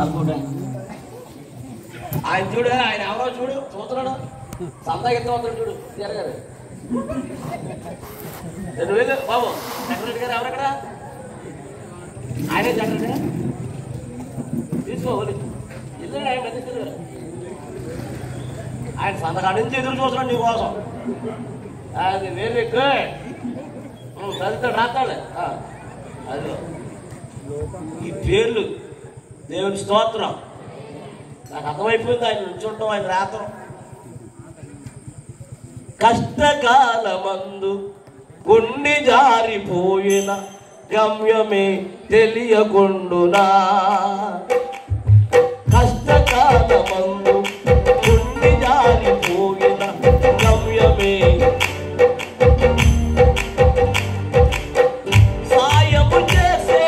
అనుకుంటా ఆయన చూడు, ఆయన ఎవరో చూడు, చూస్తున్నాడు, సందాగిత్తం అవుతాడు చూడు, తిరగారు బాబు సెక్రటరీ గారు ఎవరక్కడ? ఆయనే సెక్రటరీ, తీసుకోవాలి ఇల్లు ఆయన పెద్ద ఆయన సంతకాడి నుంచి ఎదురు చూస్తున్నాడు నీ కోసం. అది వెరీ గుడ్, చదువుతాడు, రాస్తాడు. అది ఈ పేర్లు దేవుని స్తోత్రం. నాకు అర్థమైపోయింది ఆయన నుంచుంటాం, ఆయన రాత్రం. కష్టకాలమందు గుండె జారిపోయిన గమ్యమే తెలియకుండునా. కష్టకాలమందు గుండె జారిపోయిన గమ్యమే సాయము చేసే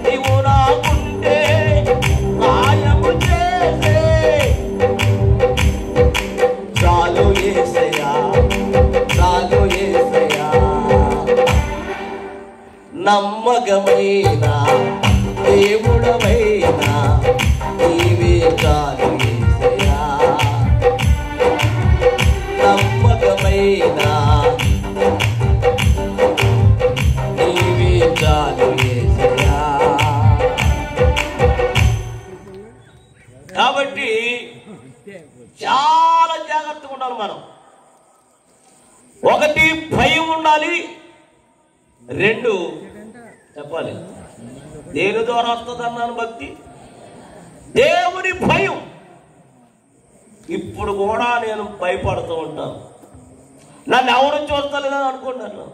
నీవు నాకుంటే, సాయము చేసే చాలు యేసయ్యా, చాలు యేసయ్యా. నమ్మకమైన దేవుడవైనా నీవే చాలు యేసయ్యా. నమ్మకమైన నీవే చాలు యేసయ్యా. కాబట్టి చాలా జాగ్రత్తగా ఉండాలి మనం. ఒకటి భయం ఉండాలి, రెండు చెప్పాలి దేని ద్వారా వస్తుంది అన్నాను భక్తి, దేవుని భయం. ఇప్పుడు కూడా నేను భయపడుతూ ఉంటాను. నన్ను ఎవరు చూస్తలేదని అనుకుంటాను.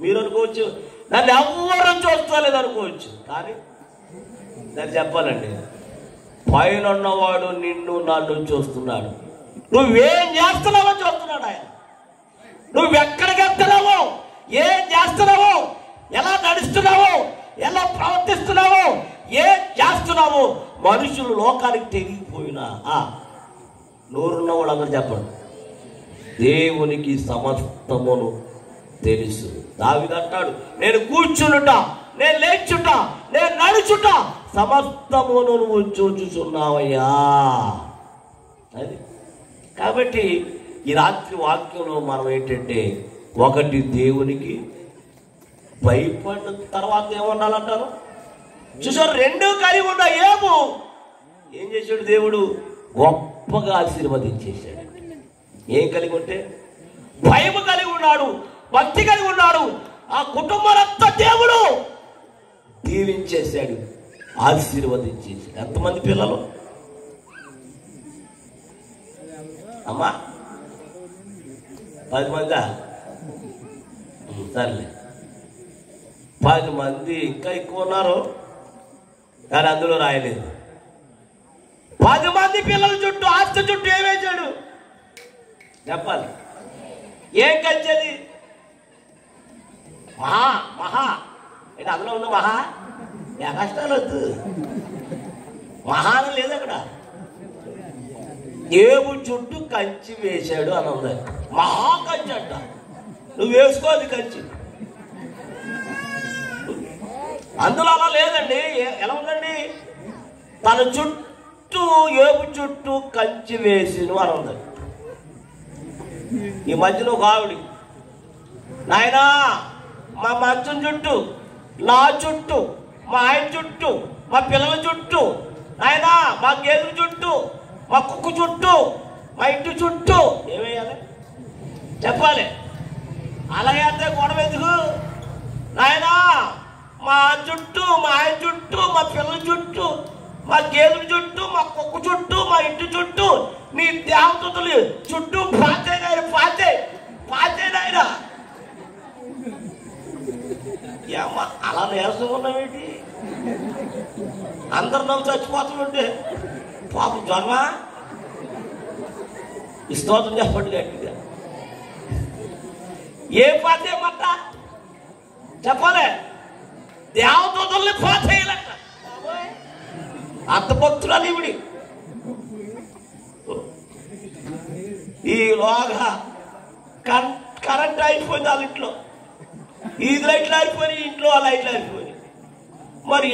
మీరు అనుకోవచ్చు నన్ను ఎవరు చూస్తలేదు అనుకోవచ్చు, కానీ నేను చెప్పాలండి, పైన ఉన్నవాడు నిన్ను నన్ను చూస్తున్నాడు. నువ్వేం చేస్తున్నావో చూస్తున్నాడు ఆయన. నువ్వెక్కడికి వెళ్తున్నావో, ఏం చేస్తున్నావో, ఎలా నడుస్తున్నావో, ఎలా ప్రవర్తిస్తున్నావో, ఏం చేస్తున్నావో మనుషులు లోకానికి తెలియకపోయినా నోరున్న వాళ్ళందరూ చెప్పండి, దేవునికి సమస్తమును తెలుసు. దావీదు అంటాడు, నేను కూర్చునుట, నేను లేచుట, నేను నడుచుట సమస్తమును నువ్వు చూచుచున్నావయ్యా. అది కాబట్టి ఈ రాత్రి వాక్యంలో మనం ఏంటంటే, ఒకటి దేవునికి భయపడిన తర్వాత ఏమన్నాలంటారు చూసారు, రెండు కలిగి ఉన్న ఏమో ఏం చేశాడు దేవుడు, గొప్పగా ఆశీర్వదించేశాడు. ఏం కలిగి ఉంటే భయం కలిగి ఉన్నాడు, భక్తి కలిగి ఉన్నాడు, ఆ కుటుంబాలంతా దేవుడు దీవించేశాడు, ఆశీర్వదించేశాడు. ఎంతమంది పిల్లలు అమ్మా? 10 మందా? సర్లే, 10 మంది, ఇంకా ఎక్కువ ఉన్నారు కానీ అందులో రాయలేదు. 10 మంది పిల్లల చుట్టూ, ఆస్తి చుట్టూ ఏమేశాడు చెప్పాలి? ఏం కంచేది? మహా మహా అంటే అందులో ఉన్న మహా ఏ కష్టాలు వద్దు, మహానం లేదు అక్కడ. ఏవు చుట్టూ కంచి వేశాడు అని ఉంది. మహా కంచి అంట, నువ్వు వేసుకోది కంచి. అందులో అలా లేదండి. ఎలా ఉందండి? తన చుట్టూ, ఏవు చుట్టూ కంచి వేసిను అని ఉంది. ఈ మధ్యలో ఒక ఆవిడ, నాయనా మా మంచం చుట్టూ, నా చుట్టూ, మా ఆయన చుట్టూ, మా పిల్లల చుట్టూ, నాయనా మా గేదెల చుట్టూ, మా కుక్క చుట్టూ, మా ఇంటి చుట్టూ ఏమేయాలి చెప్పాలి? అలాగే అంతే గొడవ ఎందుకు? నాయనా మా చుట్టూ, మా ఆయన చుట్టూ, మా పిల్లల చుట్టూ, మా గేదెల చుట్టూ, మా కుక్క చుట్టూ, మా ఇంటి చుట్టూ, నీ దేవతలు చుట్టూ పాతే పాతే పాతే నాయన. ఏమ్మా అలా నేర్చుకుని ఉన్నావేంటి? అందరు నవ్వు చచ్చిపోతుంటే పాపం జ్వరమ స్తోత్రం చెప్పండి గట్టిగా. ఏ పాతేయమంట చెప్పాలి? దేవదూతల్ని పాతేయాలంట. అర్థభక్తురాలు ఇవిడి. ఈలోగా కరెంట్ అయిపోయింది వాళ్ళ ఇంట్లో, ఈ లైట్లు ఆరిపోయి, ఇంట్లో ఆ లైట్లు ఆరిపోయి. మరి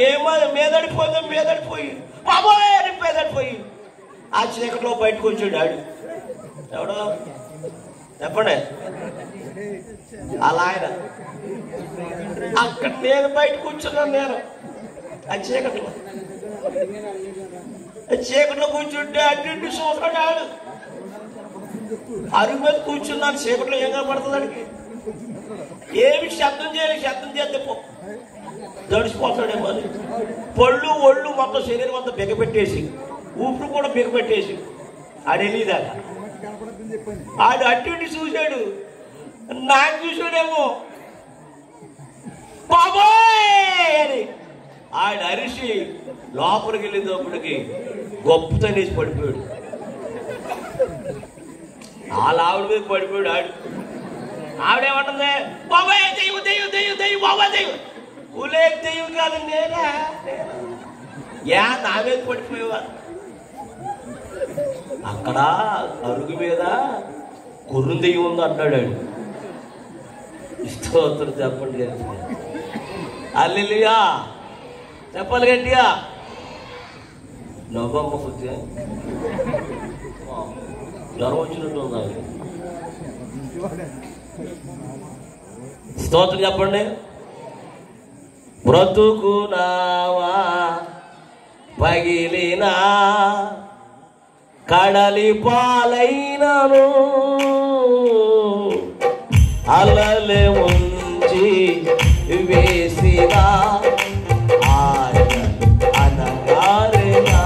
మీదడిపోయి బాబాయ్ అని మీదడిపోయి ఆ చీకట్లో బయటకు వచ్చాడు ఆడు. ఎవడో చెప్పండి. అలా ఆయన అక్కడ నేను బయట కూర్చున్నాను. నేను ఆ చీకట్లో కూర్చుంటే అటు చూస్తాడు ఆడు. అరుగు మీద కూర్చున్నాను. చీకట్లో ఏం కనపడుతుంది అడిగి ఏమి శబ్దం చేస్తే దడిచిపోతాడేమో అని పళ్ళు ఒళ్ళు మొత్తం శరీరం అంతా బిగపెట్టేసి ఊపిరి కూడా బిగపెట్టేసి ఆడు వెళ్ళేదాకా ఆడు అటు చూశాడు. నాకు చూసాడేమో బాబాయ్ అని ఆడు అరిసి లోపలికి వెళ్ళేటప్పటికి గొప్పతో నేసి పడిపోయాడు. వాళ్ళ ఆవిడ మీద పడిపోయాడు ఆడు. ఆవిడేమంటుంది, బాబాయ్ దెయ్యం దెయ్యం దెయ్యం దెయ్యం బాబాయ్ దెయ్యం. ఊలే దెయ్యం కాదు నేనా నా మీద పడిపోయేవా. అక్కడ అరుగు మీద కుర్రు దెయ్యం ఉంది అంటాడు ఆడు. స్తోత్రం చెప్పండి గట్టిగా. హల్లెలూయా చెప్పాలి గట్టిగా. నవ్వమ్మ కొద్దిగా జ్వరం వచ్చినట్టు ఉందా. స్తోత్రం చెప్పండి. బ్రతుకునావా పగిలినా కడలి పాలైనను అలలే ముంచి వేసిన ఆయన అనగారేనా.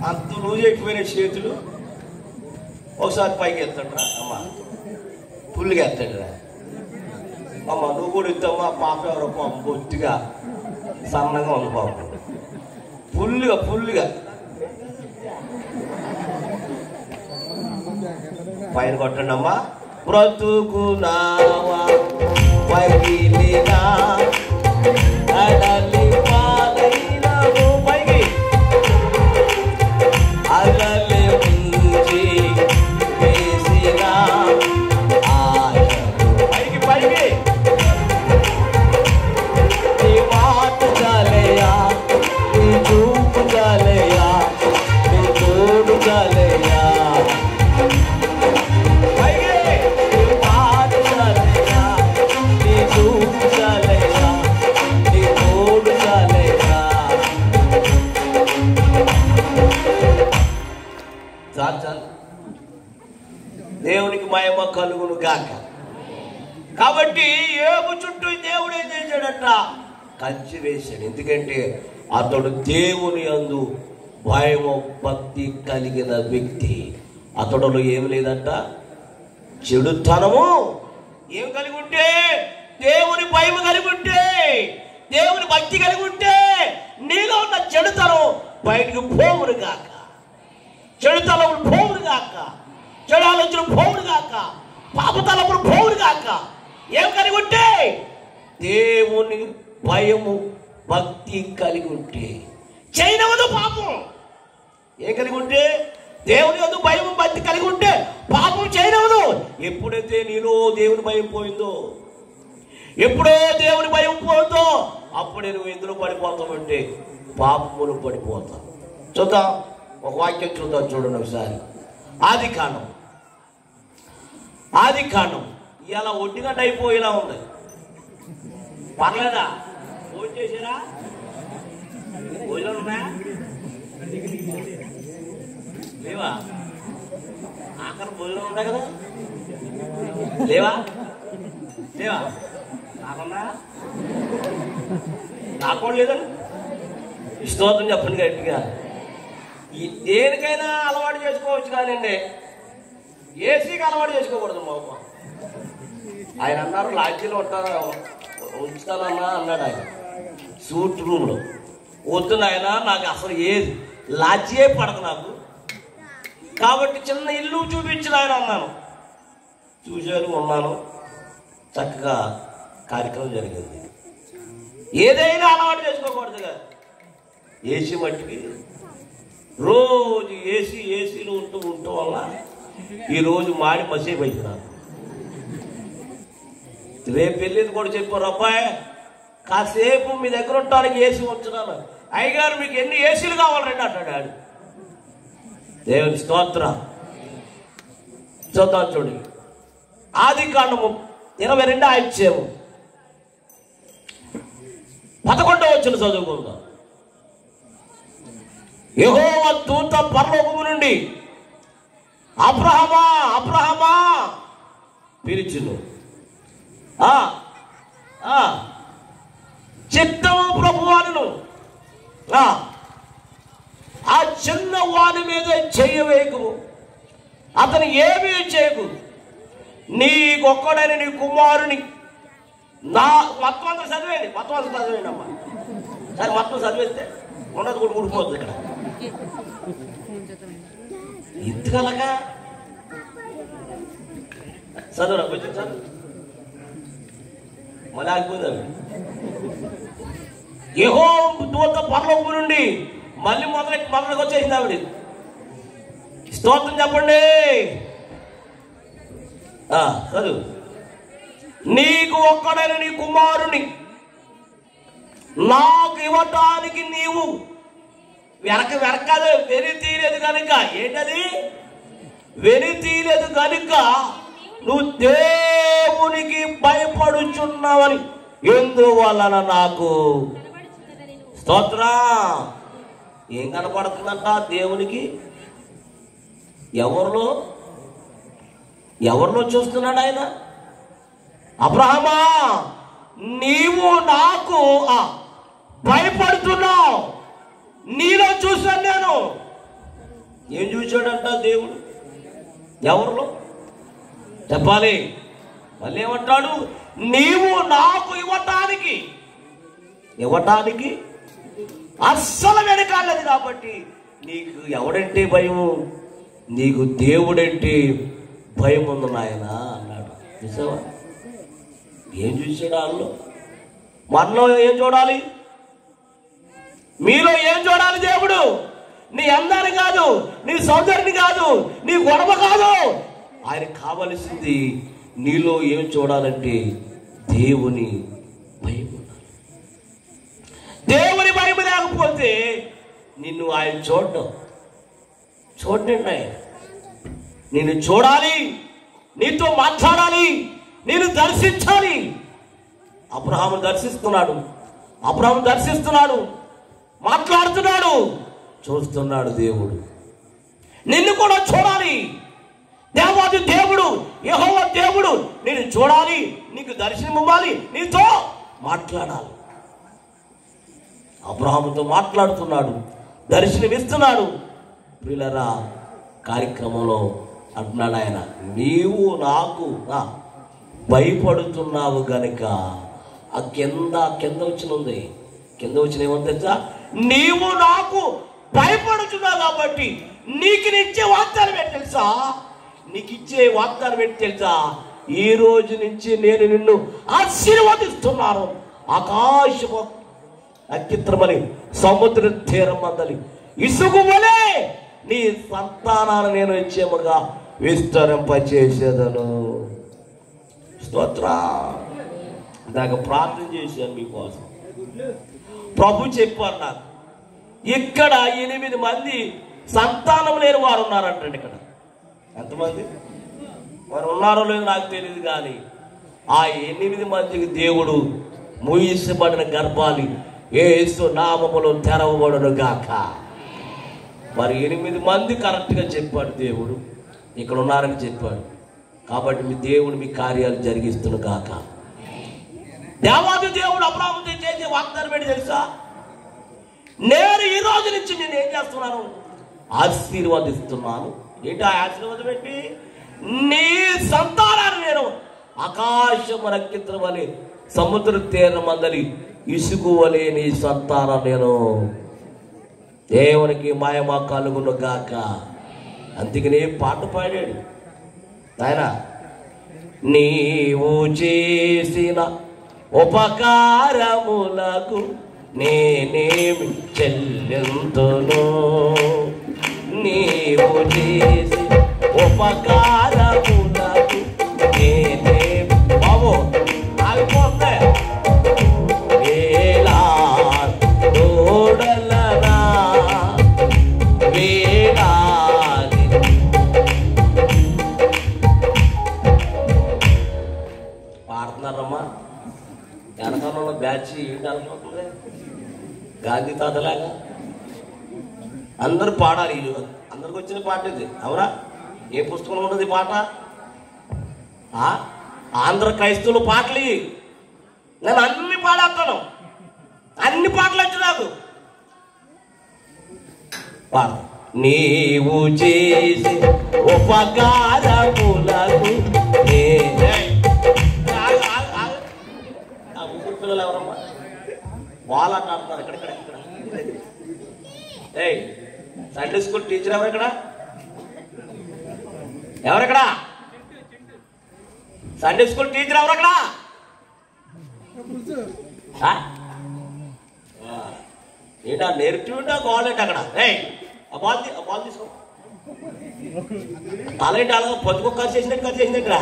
అంత రోజు ఎక్కువైన చేతులు ఒకసారి పైకి ఎత్తాడురా అమ్మ, ఫుల్గా ఎత్తాడురా అమ్మ. నువ్వు కూడా ఇద్దామా పాప ఎవరో పాపం బొత్తిగా సన్నగా ఉంది పాపం. ఫుల్గా పైన కొట్టండి అమ్మా. బ్రతుకునావా పగిలినా కడలి పాలైనను పైకి అలలే ముంచి వేసిన పైకి పైకి నీ మాట చాలయ్యా, నీ చూపు చాలయ్యా, నీ తోడు చాలయ్యా. దేవునికి మహిమ కలుగును గాక. కాబట్టి యోబు చుట్టూ దేవుడు ఏం చేశాడట, కంచి వేశాడు. ఎందుకంటే అతడు దేవుని యందు భయము భక్తి కలిగిన వ్యక్తి. అతడులో ఏమి లేదంట, చెడుతనము ఏమి కలిగి ఉంటే, దేవుని భయం కలిగి ఉంటే, దేవుని భక్తి కలిగి ఉంటే నీలో ఉన్న చెడుతనం బయటకు పోవును గాక, చెడుతలములు పోవును గాక, చెడు ఆలోచనలు పోవును గాక, పాపతలములు పోవును గాక. ఏం కలిగి ఉంటే, దేవుని భయము భక్తి కలిగి ఉంటే చేయనవదు పాపం. ఏం కలిగి ఉంటే, దేవుని యందు భయం భక్తి కలిగి ఉంటే పాపం చేయనవదు. ఎప్పుడైతే నీలో దేవుని భయం పోయిందో, ఎప్పుడో దేవుని భయం పోయిందో, అప్పుడే నువ్వు ఎందులో పడిపోతావంటే పాపములు పడిపోతావు. చూద్దాం, ఒక వాక్యం చూద్దాం. చూడండి ఒకసారి. ఆది కాండం ఇలా 1 గంట అయిపోయేలా ఉంది. పర్లేదా? ఫోన్ చేసారా? భోజనం ఉన్నాయా? లేవా? ఆఖరి భోజనం ఉన్నాయి కదా, లేవా? నాకున్నా నాకు లేదండి. స్తోత్రం చెప్పండి గట్టిగా. ఈ దేనికైనా అలవాటు చేసుకోవచ్చు కానండి, ఏసీకి అలవాటు చేసుకోకూడదు. మామ ఆయన అన్నారు, లాడ్జీలో ఉంచుతానన్నా అన్నాడు ఆయన సూట్ రూమ్లో. వద్దు నాయన, నాకు అసలు లాడ్జీయే పడదు నాకు, కాబట్టి చిన్న ఇల్లు చూపించిన ఆయన అన్నాను. చూశాను, ఉన్నాను, చక్కగా కార్యక్రమం జరిగింది. ఏదైనా అలవాటు చేసుకోకూడదుగా. ఏసీ మట్టికి రోజు ఏసీలో ఉంటూ వల్ల ఈరోజు మాడి మసేపు అవుతున్నారు. రేపు వెళ్ళేది కూడా చెప్పారు, అబ్బాయి కాసేపు మీ దగ్గర ఉండటానికి ఏసీ ఉంచున్నాను. అయ్యగారు మీకు ఎన్ని ఏసీలు కావాలండి అంటాడు. దేవుని స్తోత్రం. చూద్దాం చూడండి, ఆదికాండము 22వ అధ్యాయము 11వ వచనం చదువుకుందాం. యెహోవా దూత పరలోకము నుండి అబ్రహమా అబ్రహమా పిలిచును. చిత్తము ప్రభువాను, ఆ చిన్న వాని మీద చెయ్యవేయకు, అతను ఏమీ చేయకు, నీకొక్కడైన నీ కుమారుని నా మొత్తం అంతా చదివేయండి. మొత్తం అంతా చదివేయండి అమ్మా. సరే మొత్తం చదివేస్తే ఉన్నది కూడా ఊడిపోతుంది ఇక్కడ. ఇంతకలగా చదువురా కొంచెం చదువు, మళ్ళీ ఆగిపోయింది. అవి యెహోవా దూత పరలోకము నుండి మళ్ళీ మొదటికి వచ్చేసింది ఆవిడ. స్తోత్రం చెప్పండి. చదువు. నీకు ఒక్కడైన నీ కుమారుని నాకు ఇవ్వటానికి నీవు వెనకాదు వెని తీయలేదు కనుక, ఏంటది వెని తీయలేదు కనుక నువ్వు దేవునికి భయపడుచున్నావని ఎందువలన నాకు స్తోత్రం. ఏం కనపడుతుందంట దేవునికి? ఎవరిలో చూస్తున్నాడు ఆయన? అబ్రహమా నీవు నాకు భయపడుతున్నావు, నీలో చూశాను నేను. ఏం చూశాడంట దేవుడు? ఎవరిలో చెప్పాలి? మళ్ళీ ఏమంటాడు? నీవు నాకు ఇవ్వటానికి అస్సలు వెనకాలేదు కాబట్టి నీకు ఎవడంటే భయము? నీకు దేవుడంటే భయం ఉంది నాయన అన్నాడు. చూసావా? ఏం చూసాడు వాళ్ళు? మనలో ఏం చూడాలి? మీలో ఏం చూడాలి దేవుడు? నీ అందాన్ని కాదు, నీ సౌందర్యాన్ని కాదు, నీ గొడవ కాదు. ఆయన కావలసింది నీలో ఏం చూడాలంటే దేవుని భయం ఉండాలి. దేవుని భయం లేకపోతే నిన్ను ఆయన చూడండి ఆయన నిన్ను చూడాలి, నీతో మాట్లాడాలి, నేను దర్శించాలి. అబ్రహాము దర్శిస్తున్నాడు, మాట్లాడుతున్నాడు, చూస్తున్నాడు దేవుడు. నిన్ను కూడా చూడాలి. దేవాది దేవుడు యెహోవా దేవుడు నిన్ను చూడాలి, నీకు దర్శనం ఇవ్వాలి, నీతో మాట్లాడాలి. అబ్రహాముతో మాట్లాడుతున్నాడు, దర్శనమిస్తున్నాడు. ప్రియులారా, కార్యక్రమంలో అంటున్నాడు ఆయన, నీవు నాకు భయపడుతున్నావు గనుక. ఆ కింద వచ్చిన ఏమంటే తెలుసా? నీవు నాకు భయపడుతున్నావు కాబట్టి నీకు ఇచ్చే వాగ్దానం ఏంటి తెలుసా? నీకు ఇచ్చే వాగ్దానం ఏంటి తెలుసా? ఈ రోజు నుంచి నేను నిన్ను ఆశీర్వదిస్తున్నాను. ఆకాశము నక్షత్రమని సముద్ర తీరం మందలి ఇసుగు వలె నీ సంతానాన్ని నేను నిశ్చయముగా విస్తరింపచేసేదను. స్తోత్రం. నాకు ప్రార్థన చేశాను మీకోసం. ప్రభు చెప్పారు నాకు, ఇక్కడ 8 మంది సంతానం లేని వారు ఉన్నారంటండి. ఇక్కడ ఎంతమంది వారు ఉన్నారో లేదో నాకు తెలియదు, కానీ ఆ 8 మందికి దేవుడు మూయించబడిన గర్భాలు యేసు నామములో తెరవబడును గాక. మరి 8 మంది కరెక్ట్గా చెప్పాడు దేవుడు, ఇక్కడ ఉన్నారని చెప్పాడు. కాబట్టి మీ దేవుడు మీ కార్యాలు జరిగిస్తున్న గాక. దేవాది దేవుడు అబ్రహాముతో చేసే వాగ్దానం ఏంటి తెలుసా? నేను ఈ రోజు నుంచి నేను ఏం చేస్తున్నాను? ఆశీర్వదిస్తున్నాను. ఏంటి ఆ ఆశీర్వాదం ఏంటి? నీ సంతానాన్ని నేను ఆకాశము నక్షత్రం వలె సముద్ర తీరం మందలి ఇసుగు వలె నీ సంతానం నేను దేవునికి మాయమా కలుగును గాక. అందుకనే పాట పాడాడు ఆయన. నీవు చేసిన ఉపకారములకు నేనేమి చెల్లింతును. నీవు చేసి ఉపకారములకు నేనేమి బాబు ఆగిపోతే వేలాడలనా వేలాది పాడుతున్నారమ్మా. వెనకాలంలో బ్యాచ్ ఏంటి అనుకుంటుంది గాంధీ తాతలాగా అందరూ పాడాలి. అందరికి వచ్చిన పాట ఇది అవునా? ఏ పుస్తకంలో ఉంటుంది పాట? ఆంధ్ర క్రైస్తవుల పాటలు. నేను అన్ని పాడేస్తాను, అన్ని పాటలు వచ్చి నాకు పాడ. నీవు చేసి ఉపకారములకు ఊరు పిల్లలు ఎవరమ్మా వాళ్ళు అంటున్నారు ఇక్కడ. ఏయ్ సండే స్కూల్ టీచర్ ఎవరెక్కడ? సండే స్కూల్ టీచర్ ఎవరక్కడ? ఏంటా నేర్చుంటా గోలేంటి అక్కడ? ఏయ్ ఆ బాల్ తీసుకో. అలాంటి అలాగ పొద్దుకు ఖర్చు చేసినట్టు ఖర్చు చేసినట్టు రా.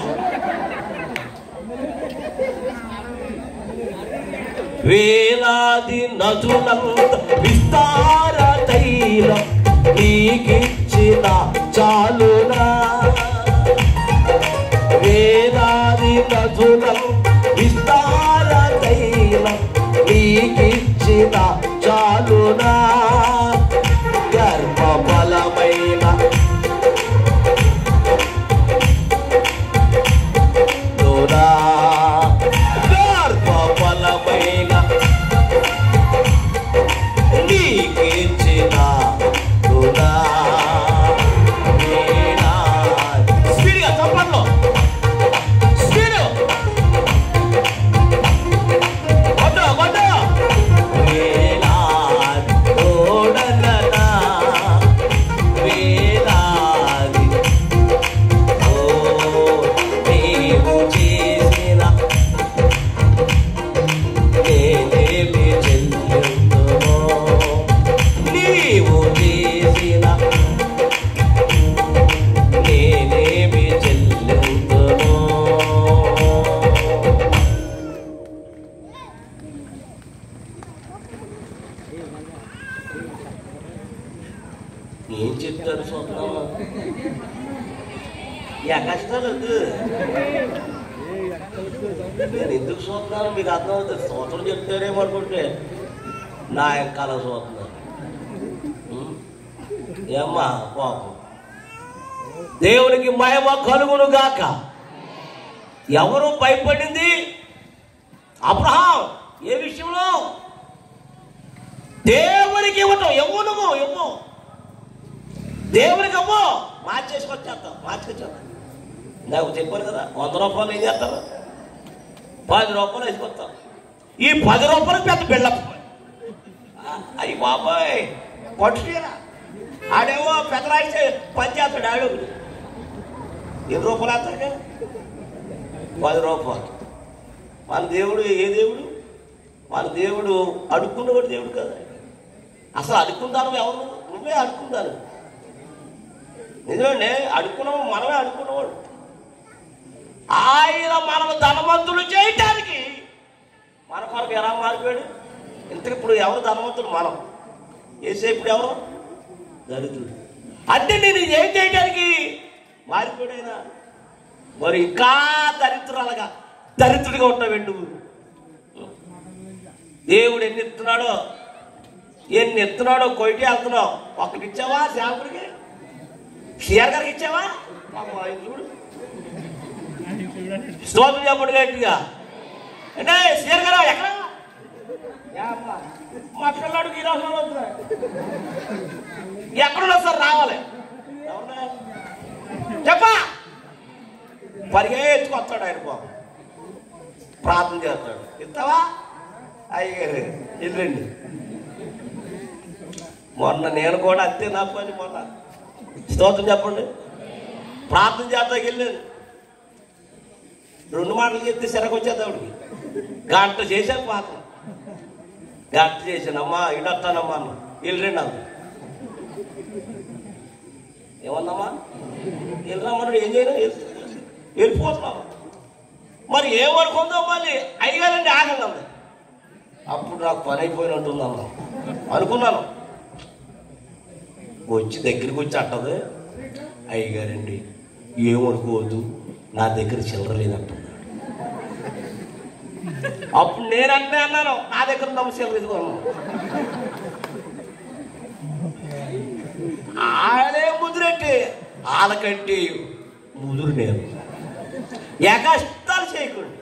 వేలాది నదులంత విస్తార తైలం నీకిచ్చిన చాలునా. వేలాది నదులం విస్తార తైలం నీకిచ్చిన చాలునా. గర్భఫలమైన గర్భఫలమైన నీకిచ్చిన స్పీడ్గా చప్పట్లో స్పీడ్ కొట్టు కొట్టు. వేలాది నీవు చేసిన నేనేమి చెల్లింతును. నీవు చేసిన నేనేమి చెల్లింతును. ఏం చెప్తారు స్వప్నం? కష్టాలు నేను ఎందుకు చూస్తున్నాను మీకు అర్థమవుతుంది. స్తోత్రం చెప్తారేమో అనుకుంటే నా కళ చూస్తున్నాను. ఏమ్మా పాపం దేవునికి మహిమ కలుగును గాక. ఎవరు భయపడింది? అబ్రహాం. ఏ విషయంలో? దేవునికి ఇవ్వటం. ఇవ్వు దేవునికి అమ్మో మార్చేసుకొచ్చేస్తాం. నాకు చెప్పాను కదా, 100 రూపాయలు ఏం చేస్తారు? 10 రూపాయలు వేసుకొస్తాం. ఈ 10 రూపాయలకు పెద్ద బిల్డప్. అయ్యి బాబాయ్ పట్టురా. ఆడేమో పెద్ద రాయిస్తే పని చేస్తాడు. ఆడు ఎన్ని రూపాయలు వేస్తాడు? 10 రూపాయలు. మన దేవుడు ఏ దేవుడు? మన దేవుడు అడుక్కున్నవాడు దేవుడు కదా. అసలు అడుక్కుందాను ఎవరు? నువ్వే అడుక్కుందాను. నిజమండి, అడుక్కున్నావు మనమే అడుక్కున్నవాడు. ఆయన మనము ధనవంతులు చేయటానికి మన కొరకు ఎలా మారిపోయాడు? ఇంతకు ఇప్పుడు ఎవరు ధనవంతుడు? మనం. ఏసేపుడు ఎవరు? దరిద్రుడు. అంటే నేను ఏం చేయడానికి మారిపోయాడైనా? మరి ఇంకా దరిద్రుడిగా ఉంటావు నువ్వు. దేవుడు ఎన్ని ఎత్తున్నాడో కొయిటే వెళ్తున్నావు. ఒకటి ఇచ్చావా సేవకుడికి? షియర్ గారికి ఇచ్చావా? చూడు స్తోత్రం చెప్పడు గట్టిగా. అంటే షియర్ గారు ఎక్కడ? మా పిల్లాడికి ఈ రోజు ఎక్కడున్నా సార్ రావాలి. చెప్పా పరిగెత్తుకొస్తాడు ఆయన. బాబు ప్రార్థన చేస్తాడు. ఇస్తావా? అయ్యారు వెళ్ళండి. మొన్న నేను కూడా అంతే. నా పని మొన్న స్తోత్రం చెప్పండి ప్రార్థన చేస్తాకి వెళ్ళాను. 2 మాటలు చెప్తే సెరకు వచ్చేది ఆవిడికి. గంట చేశాను పాత్ర, గంట చేశాను. అమ్మా ఇడొస్తానమ్మా అన్న, వెళ్ళండి అన్న. ఏమన్నామ్మా వెళ్ళినామన్నాడు. ఏం చేయను, వెళ్ళిపోతున్నాం. మరి ఏమనుకుందో మళ్ళీ అయ్యగారండి ఆగండి అంది. అప్పుడు నాకు పని అయిపోయినట్టుందన్నా అనుకున్నాను. వచ్చి దగ్గరికి వచ్చి అంటది, అయ్యగారండి ఏమనుకోవద్దు, నా దగ్గర చిల్లర లేదంటున్నాడు. అప్పుడు నేనంటే అన్నాను, నా దగ్గర చిల్లర ఎదుగున్నాను. ఆడే ముదురెట్టి వాళ్ళకంటే ముదురు నేను. ఎగస్టాలు చేయకుండా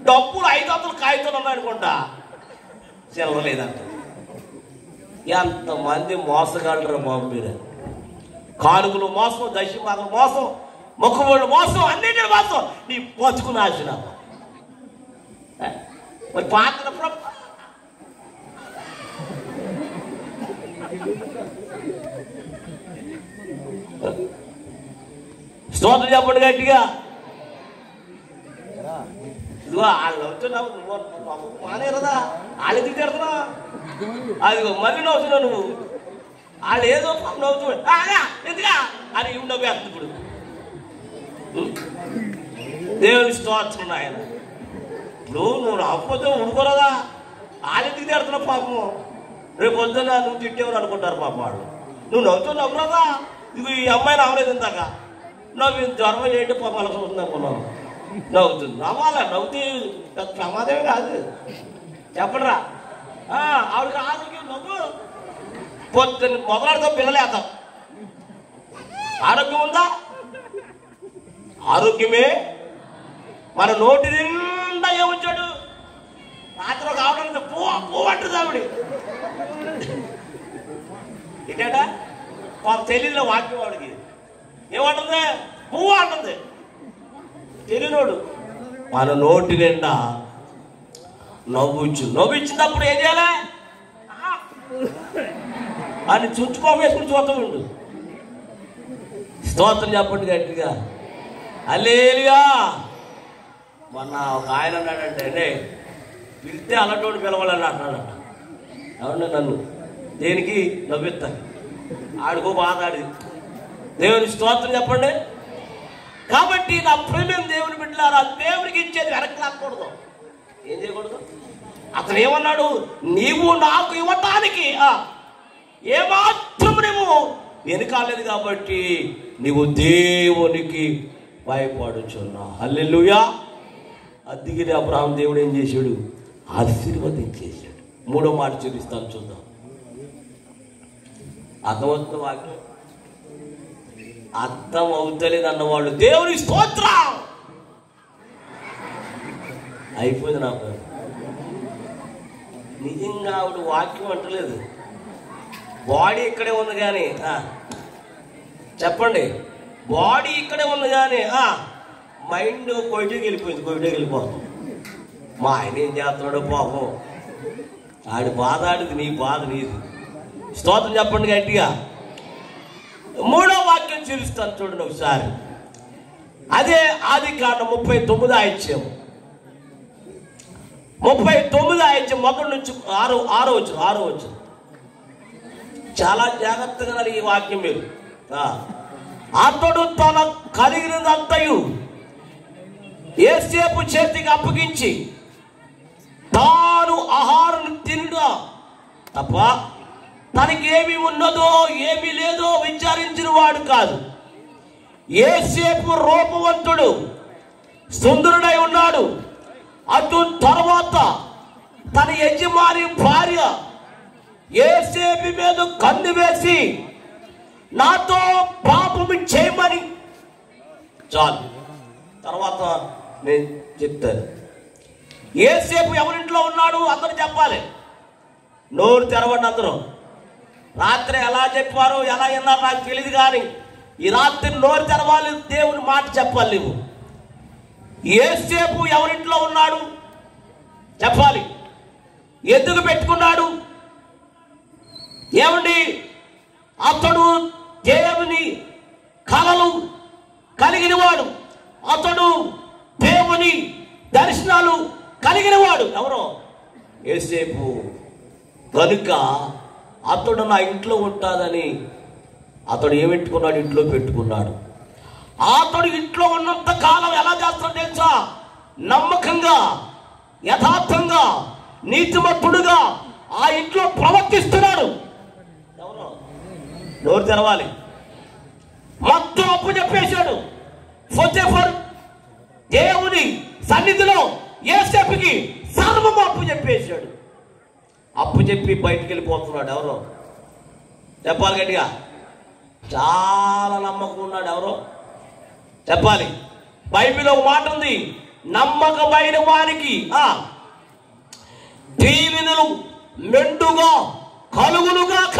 డబ్బులు 500 కాగితాలు ఉన్నాయనుకుంటా, చిల్లర లేదంట. ఎంతమంది మోసగలరు బాబు మీరు. కానుకలు మోసం, దశమాలు మోసం, మొక్కుబళ్ళు మోసం, అన్నింటిని మోసం. నీ బతుకు నాశనం. మరి పాత్ర స్తోత్రం చెప్పండి గట్టిగా. ఇదిగో వాళ్ళు అవుతున్నావు, మానేరదా వాళ్ళు ఎందుకు తిడుతున్నా? అదిగో మళ్ళీ నవ్వుతున్నావు నువ్వు. వాళ్ళు ఏదో నవ్వుతూ ఎందుగా అని ఇవి నవ్వేస్తుంది. ఇప్పుడు దేవుని స్తోత్రం ఆయన. నువ్వు నవ్వకపోతే ఉడుకోరదా? వాళ్ళు ఎందుకు తిడుతున్నావు పాపం? రేపు పొద్దున్న నువ్వు తిట్టేవారు అనుకుంటారు పాపం వాళ్ళు. నువ్వు నవ్వుతూ నవ్వురాదా? ఇవి ఈ అమ్మాయి నవ్వలేదు ఇందాక. నవ్వు జ్వరం ఏంటి పాపం అలా చూస్తుంది అనుకున్నావు. నవ్వుతుంది, నవ్వాలా? నవ్వుతే ప్రమాదమే కాదు. చెప్పడరా ఆవిడకి ఆరోగ్యం నవ్వు. పొద్దున్న మొదలాడుతాం, పిల్లలేస్తాం. ఆరోగ్యం ఉందా? ఆరోగ్యమే. మన నోటి నిండా ఏముంచాడు? రాత్రి ఒక ఆవిడ పువ్వు అంటుంది ఆవిడ. ఏంటా తెలియదు వాక్యం వాడికి. ఏమంటుంది? పువ్వు అంటుంది. తెలియనోడు. మన నోటి నిండా నవ్విచ్చినప్పుడు ఏం చేయాలి అని చుట్టుకోవేసుకుని చూస్తూ ఉండు. స్తోత్రం చెప్పండి గట్టిగా. హల్లెలూయా. మొన్న ఒక ఆయన అన్నాడంటే, పిలిస్తే అలాంటి పిలవాలని అంటాడట. అవును, నన్ను దేనికి నవ్విస్తాను. ఆడికో బాధ ఆడి. దేవుని స్తోత్రం చెప్పండి. కాబట్టి నా ప్రేమ దేవుని బిడ్డలారా, దేవునికి ఇచ్చేది వెనక్కి లాక్కూడదు. ఏం చేయకూడదు? అతను ఏమన్నాడు? నీవు నాకు ఇవ్వటానికి ఏమాత్రం నువ్వు వెనకాలేదు కాబట్టి నీవు దేవునికి భయపడుచున్నా. హల్లెలూయా. అందుకని అబ్రహాము దేవుడు ఏం చేశాడు? ఆశీర్వదించేశాడు. 3వ మాట చూపిస్తాను, చూద్దాం. అర్థమవుతున్న వాక్యం అర్థం అవుతలేదు అన్నవాళ్ళు దేవుని స్తోత్రం. అయిపోయింది నాకు. నిజంగా ఆవిడ వాక్యం అంటలేదు. బాడీ ఇక్కడే ఉంది కానీ చెప్పండి, బాడీ ఇక్కడే ఉంది కానీ మైండ్ కొయిటకి వెళ్ళిపోతాం. మా ఆయన ఏం చేస్తున్నాడో పాపం, ఆడి బాధ ఆడిది, నీ బాధ నీది. స్తోత్రం చెప్పండి గట్టిగా. 3వ వాక్యం చూపిస్తాను చూడండి ఒకసారి. అదే ఆదికాండం 39వ అధ్యాయం. 39వ అధ్యాయం మొదటి నుంచి 6వ వచనం. చాలా జాగ్రత్తగా ఈ వాక్యం మీరు. అతడు తన కలిగినదంతయు యోసేపు చేతికి అప్పగించి తాను ఆహారం తినడా తప్ప తనకి ఏమి ఉన్నదో ఏమి లేదో విచారించిన వాడు కాదు. యోసేపు రూపవంతుడు, సుందరుడై ఉన్నాడు. అటు తర్వాత తన యజమాని భార్య యోసేపు మీద కన్ను వేసి నాతో పాపము చేయమని. చాలు, తర్వాత నేను చెప్తాను. యోసేపు ఎవరింట్లో ఉన్నాడు అందరూ చెప్పాలి. నోరు తెరవండి అందరూ. రాత్రి ఎలా చెప్పారో ఎలా విన్నారో నాకు తెలియదు, కానీ ఈ రాత్రి నోరు తెరవాలి, దేవుని మాట చెప్పాలి. నువ్వు యోసేపు ఎవరింట్లో ఉన్నాడు చెప్పాలి. ఎందుకు పెట్టుకున్నాడు? ఏమండి, అతడు దేవుని కలలు కలిగిన వాడు. అతడు దేవుని దర్శనాలు కలిగిన వాడు ఎవరో యోసేపు. కనుక అతడు నా ఇంట్లో ఉంటాదని అతడు ఏమెట్టుకున్నాడు, ఇంట్లో పెట్టుకున్నాడు. అతడు ఇంట్లో ఉన్నంత కాలం ఎలా చేస్తాడో తెలుసా? నమ్మకంగా, యథార్థంగా, నీతిమంతుడుగా ఆ ఇంట్లో ప్రవర్తిస్తున్నాడు. ఎవరో నోరు తెరవాలి. మొత్తం అప్పు చెప్పేశాడు. పోతీఫరు దేవుని సన్నిధిలో యోసేపుకి సర్వము అప్పు చెప్పేశాడు. అప్పు చెప్పి బయటికి వెళ్ళిపోతున్నాడు. ఎవరో చెప్పాలి గట్టిగా. చాలా నమ్మకం ఉన్నాడు. ఎవరో చెప్పాలి. బైబిల్ ఒక మాట ఉంది, నమ్మకమైన వారికి దీవెనలు మెండుగా కలుగునుగాక.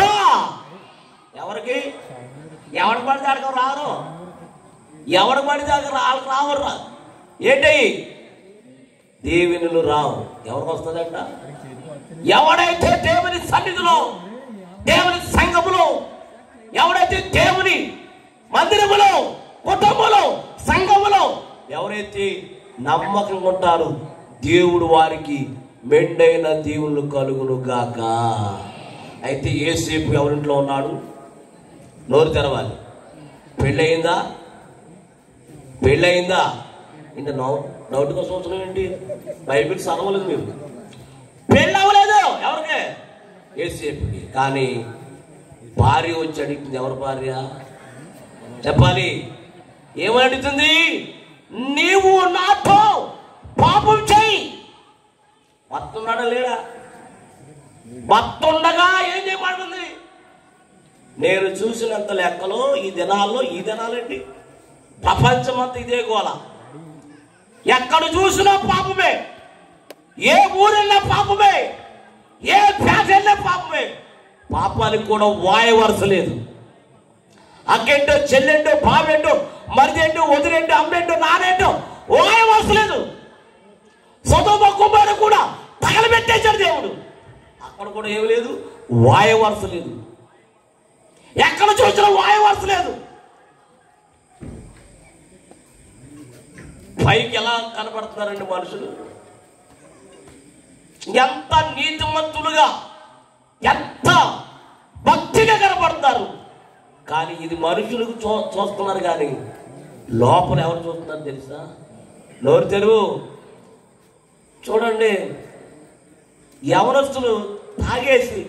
ఎవరికి? ఎవడు పడితే అడగ రారు, ఎవడు పడితే వాళ్ళకి రావరు. ఏంటి దీవెనలు రావు. ఎవరికి వస్తుందంట? ఎవడైతే దేవుని సన్నిధిలో, దేవుని సంఘములో, ఎవడైతే దేవుని మందిరములో, కుటుంబంలో, సంఘములో ఎవరైతే నమ్మకంగా ఉంటారో దేవుడు వారికి మెండైన దీవులు కలుగును గాక. అయితే యోసేపు ఎవరింట్లో ఉన్నాడు? నోరు తెరవాలి. పెళ్ళయిందా? పెళ్ళయిందా? ఇంకా డౌట్ కోసం వచ్చిన ఏంటి? బైబిల్ చదవలేదు మీరు. పెళ్ళి అవ్వలేదు ఎవరికి? యోసేపుకి. కానీ భార్య వచ్చి అడుగుతుంది. ఎవరు భార్య చెప్పాలి? ఏమని అడుగుతుంది? నీవు నాతో పాపం చెయ్యి. మత్తున్నాడా లేడా? మత్తుండగా ఏం చేయబడుతుంది? నేను చూసినంత లెక్కలో ఈ దినాలేంటి, ప్రపంచమంతా ఇదే గోల. ఎక్కడ చూసినా పాపమే, ఏ ఊరెళ్ళినా పాపమే, ఏ పేట వెళ్ళినా పాపమే. పాపానికి కూడా వాయ వరుస లేదు. అక్కేంటో, చెల్లెంటో, బావేంటో, మరిదేంటో, వదిలేంటో, అమ్మేంటో, నానేంటో వాయ వరుస లేదు. సొదొమ కుమారుడు కూడా తగలబెట్టేశాడు దేవుడు. అక్కడ కూడా ఏమి లేదు, వాయ వరుస లేదు. ఎక్కడ చూసినా వాయ వరుస లేదు. పైకి ఎలా కనబడుతున్నారండి మనుషులు? ఎంత నీతిమంతులుగా, ఎంత భక్తిగా కనబడుతున్నారు. కానీ ఇది మనుషులకు చూస్తున్నారు, కానీ లోపల ఎవరు చూస్తున్నారు తెలుసా? నోరు తెరువు. చూడండి, యవనస్తులు తాగేసి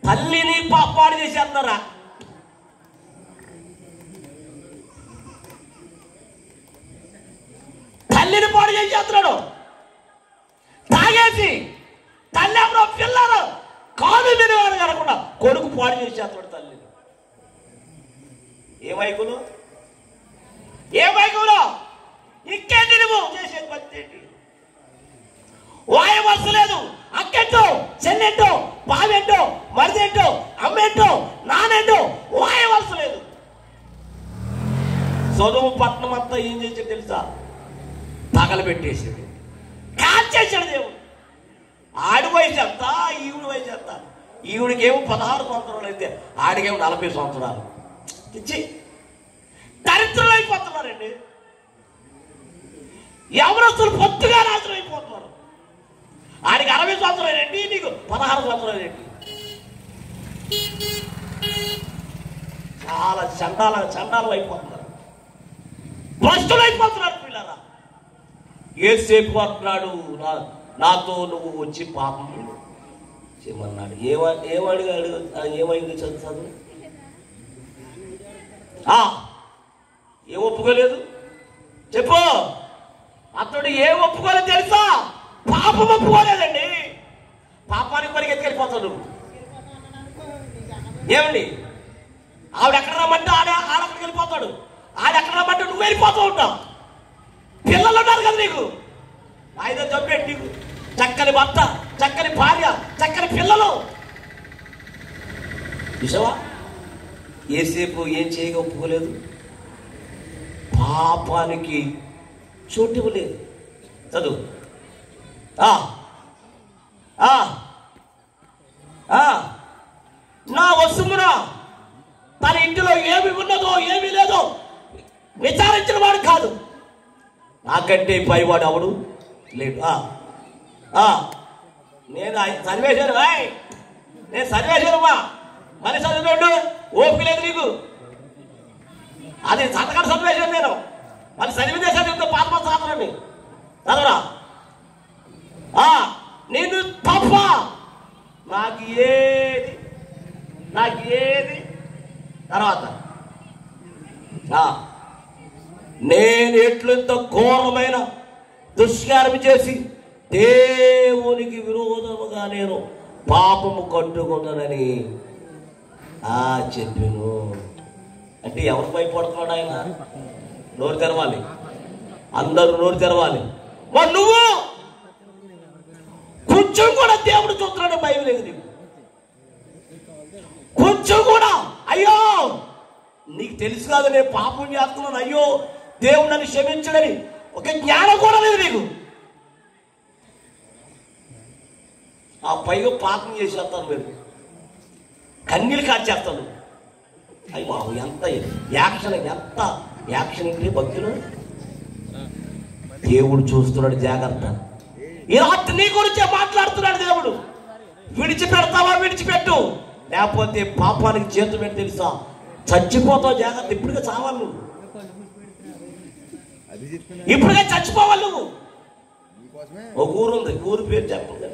తల్లిని పాడు చేసేస్తున్నారా? తల్లిని పాడు చేసేస్తున్నాడు తాగేసి. తల్లి ఎవరో పిల్లలు కాదు వినేవాడు కనకుండా కొడుకు పాడు చేసేస్తున్నాడు తల్లిని. ఏమైకులు ఇంకేంటి నువ్వు చేసేది? పత్తేంటి? వాయ వరుస లేదు. అక్కేంటో, చెల్లెంటో, బావేంటో, మరిదేంటో, అమ్మేంటో, నానేంటో వాయ వరుస లేదు. సొదొమ పట్టణం అంతా ఏం చేసాడు తెలుసా? తగలబెట్టేసాడు, కాల్చేసాడు దేవుడు. ఆడి వయసు ఎంత, ఈవిడి వయసు ఎంత? ఈవిడికేమో 16 సంవత్సరాలు అయితే ఆడికేమో 40 సంవత్సరాలు. ఇచ్చి దరిద్రులు అయిపోతున్నారండి. యవనస్తులు పొత్తుగా నాశనం అయిపోతున్నారు. ఆడికి 60 సంవత్సరాలు ఏంటి, నీకు 16 సంవత్సరాలు ఏంటి? చాలా చండాలం అయిపోతున్నారు, భ్రష్టులు అయిపోతున్నారు పిల్లరా. యోసేపు అంటున్నాడు, నాతో నువ్వు వచ్చి పాపం చేయమన్నాడు. ఏమడిగాడు? ఏమైంది? చదువు. ఏం ఒప్పుకోలేదు చెప్పు. అతడు ఏం ఒప్పుకోలేదు తెలుసా? పాపం ఒప్పుకోలేదండి. పాపానికి పనికి ఎత్తుకెళ్ళిపోతాడు. ఏమండి, ఆవిడ ఎక్కడ రమ్మంటే ఆడక్కడికి వెళ్ళిపోతాడు. ఆడెక్కడ రమ్మంటే నువ్వు వెళ్ళిపోతూ ఉంటావు. పిల్లలు ఉన్నారు కదా నీకు, ఆయన చంపేటి నీకు చక్కని భర్త, చక్కని భార్య, చక్కని పిల్లలు. చూసావా? యోసేపు ఏం చేయగా ఒప్పుకోలేదు. పాపానికి చోటు ఇవ్వలేదు. చదువు. నా వస్తుమున తన ఇంటిలో ఏమి ఉన్నదో ఏమీ లేదో విచారించిన వాడు కాదు. నా నాకంటే పైవాడు అవడు లేడు. నేను చదివేశాను నేను చదివేశానమ్మా. మళ్ళీ చదివాడు ఓపిక లేదు నీకు. అది సంతకాడు చదివేశాను నేను. మళ్ళీ చదివితే చదివితే పాత సాధనని చదవరా. నేను తప్ప నాకు ఏది తర్వాత నేను ఎట్లంత ఘోరమైన దుష్కారం చేసి దేవునికి విరోధముగా నేను పాపము కట్టుకున్నానని చెప్పాను. అంటే ఎవరు భయపడుతున్నాడు ఆయన? నోరు తెరవాలి, అందరూ నోరు తెరవాలి. మరి నువ్వు కొంచెం కూడా దేవుడు చూస్తున్నాడు భయం లేదు నీకు? కొంచెం కూడా అయ్యో నీకు తెలుసు కాదు నేను పాపం చేస్తున్నాను, అయ్యో దేవుడు నన్ను క్షమించడని ఒక జ్ఞానం కూడా లేదు నీకు. ఆ పైగా పాపం చేసేస్తాను మీరు, కన్నీళ్ళు కార్చేస్తాను. అయ్యి బాబు ఎంత యాక్షన్ ఇంటి భక్తులు. దేవుడు చూస్తున్నాడు, జాగ్రత్త. ఈ రాత్రి నీ గురించే మాట్లాడుతున్నాడు దేవుడు. విడిచిపెడతావా? విడిచిపెట్టు, లేకపోతే పాపానికి చేతులు పెట్టి తెలుసా చచ్చిపోతావు. జాగ్రత్త. ఇప్పటికే చావాలి నువ్వు, ఇప్పటికే చచ్చిపోవాలి నువ్వు. ఒక ఊరు ఉంది, ఊరు పేరు చెప్పండి.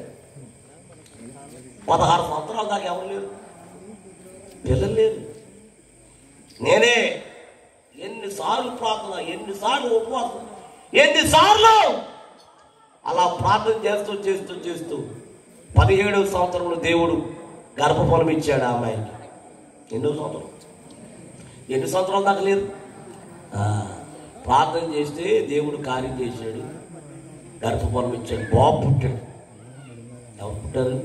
16 సంవత్సరాల దాకా ఎవరు లేరు, పిల్లలు లేరు. నేనే ఎన్నిసార్లు ప్రార్థన, ఎన్నిసార్లు ఉపవాసం, ఎన్నిసార్లు అలా ప్రార్థన చేస్తూ 17వ సంవత్సరంలో దేవుడు గర్భఫలం ఇచ్చాడు ఆ అమ్మాయికి. ఎన్ని సంవత్సరాల దాకా లేరు. ప్రార్థన చేస్తే దేవుడు కార్యం చేశాడు, గర్భఫలం ఇచ్చాడు, బాబు పుట్టాడు. ఎవరు పుట్టారు?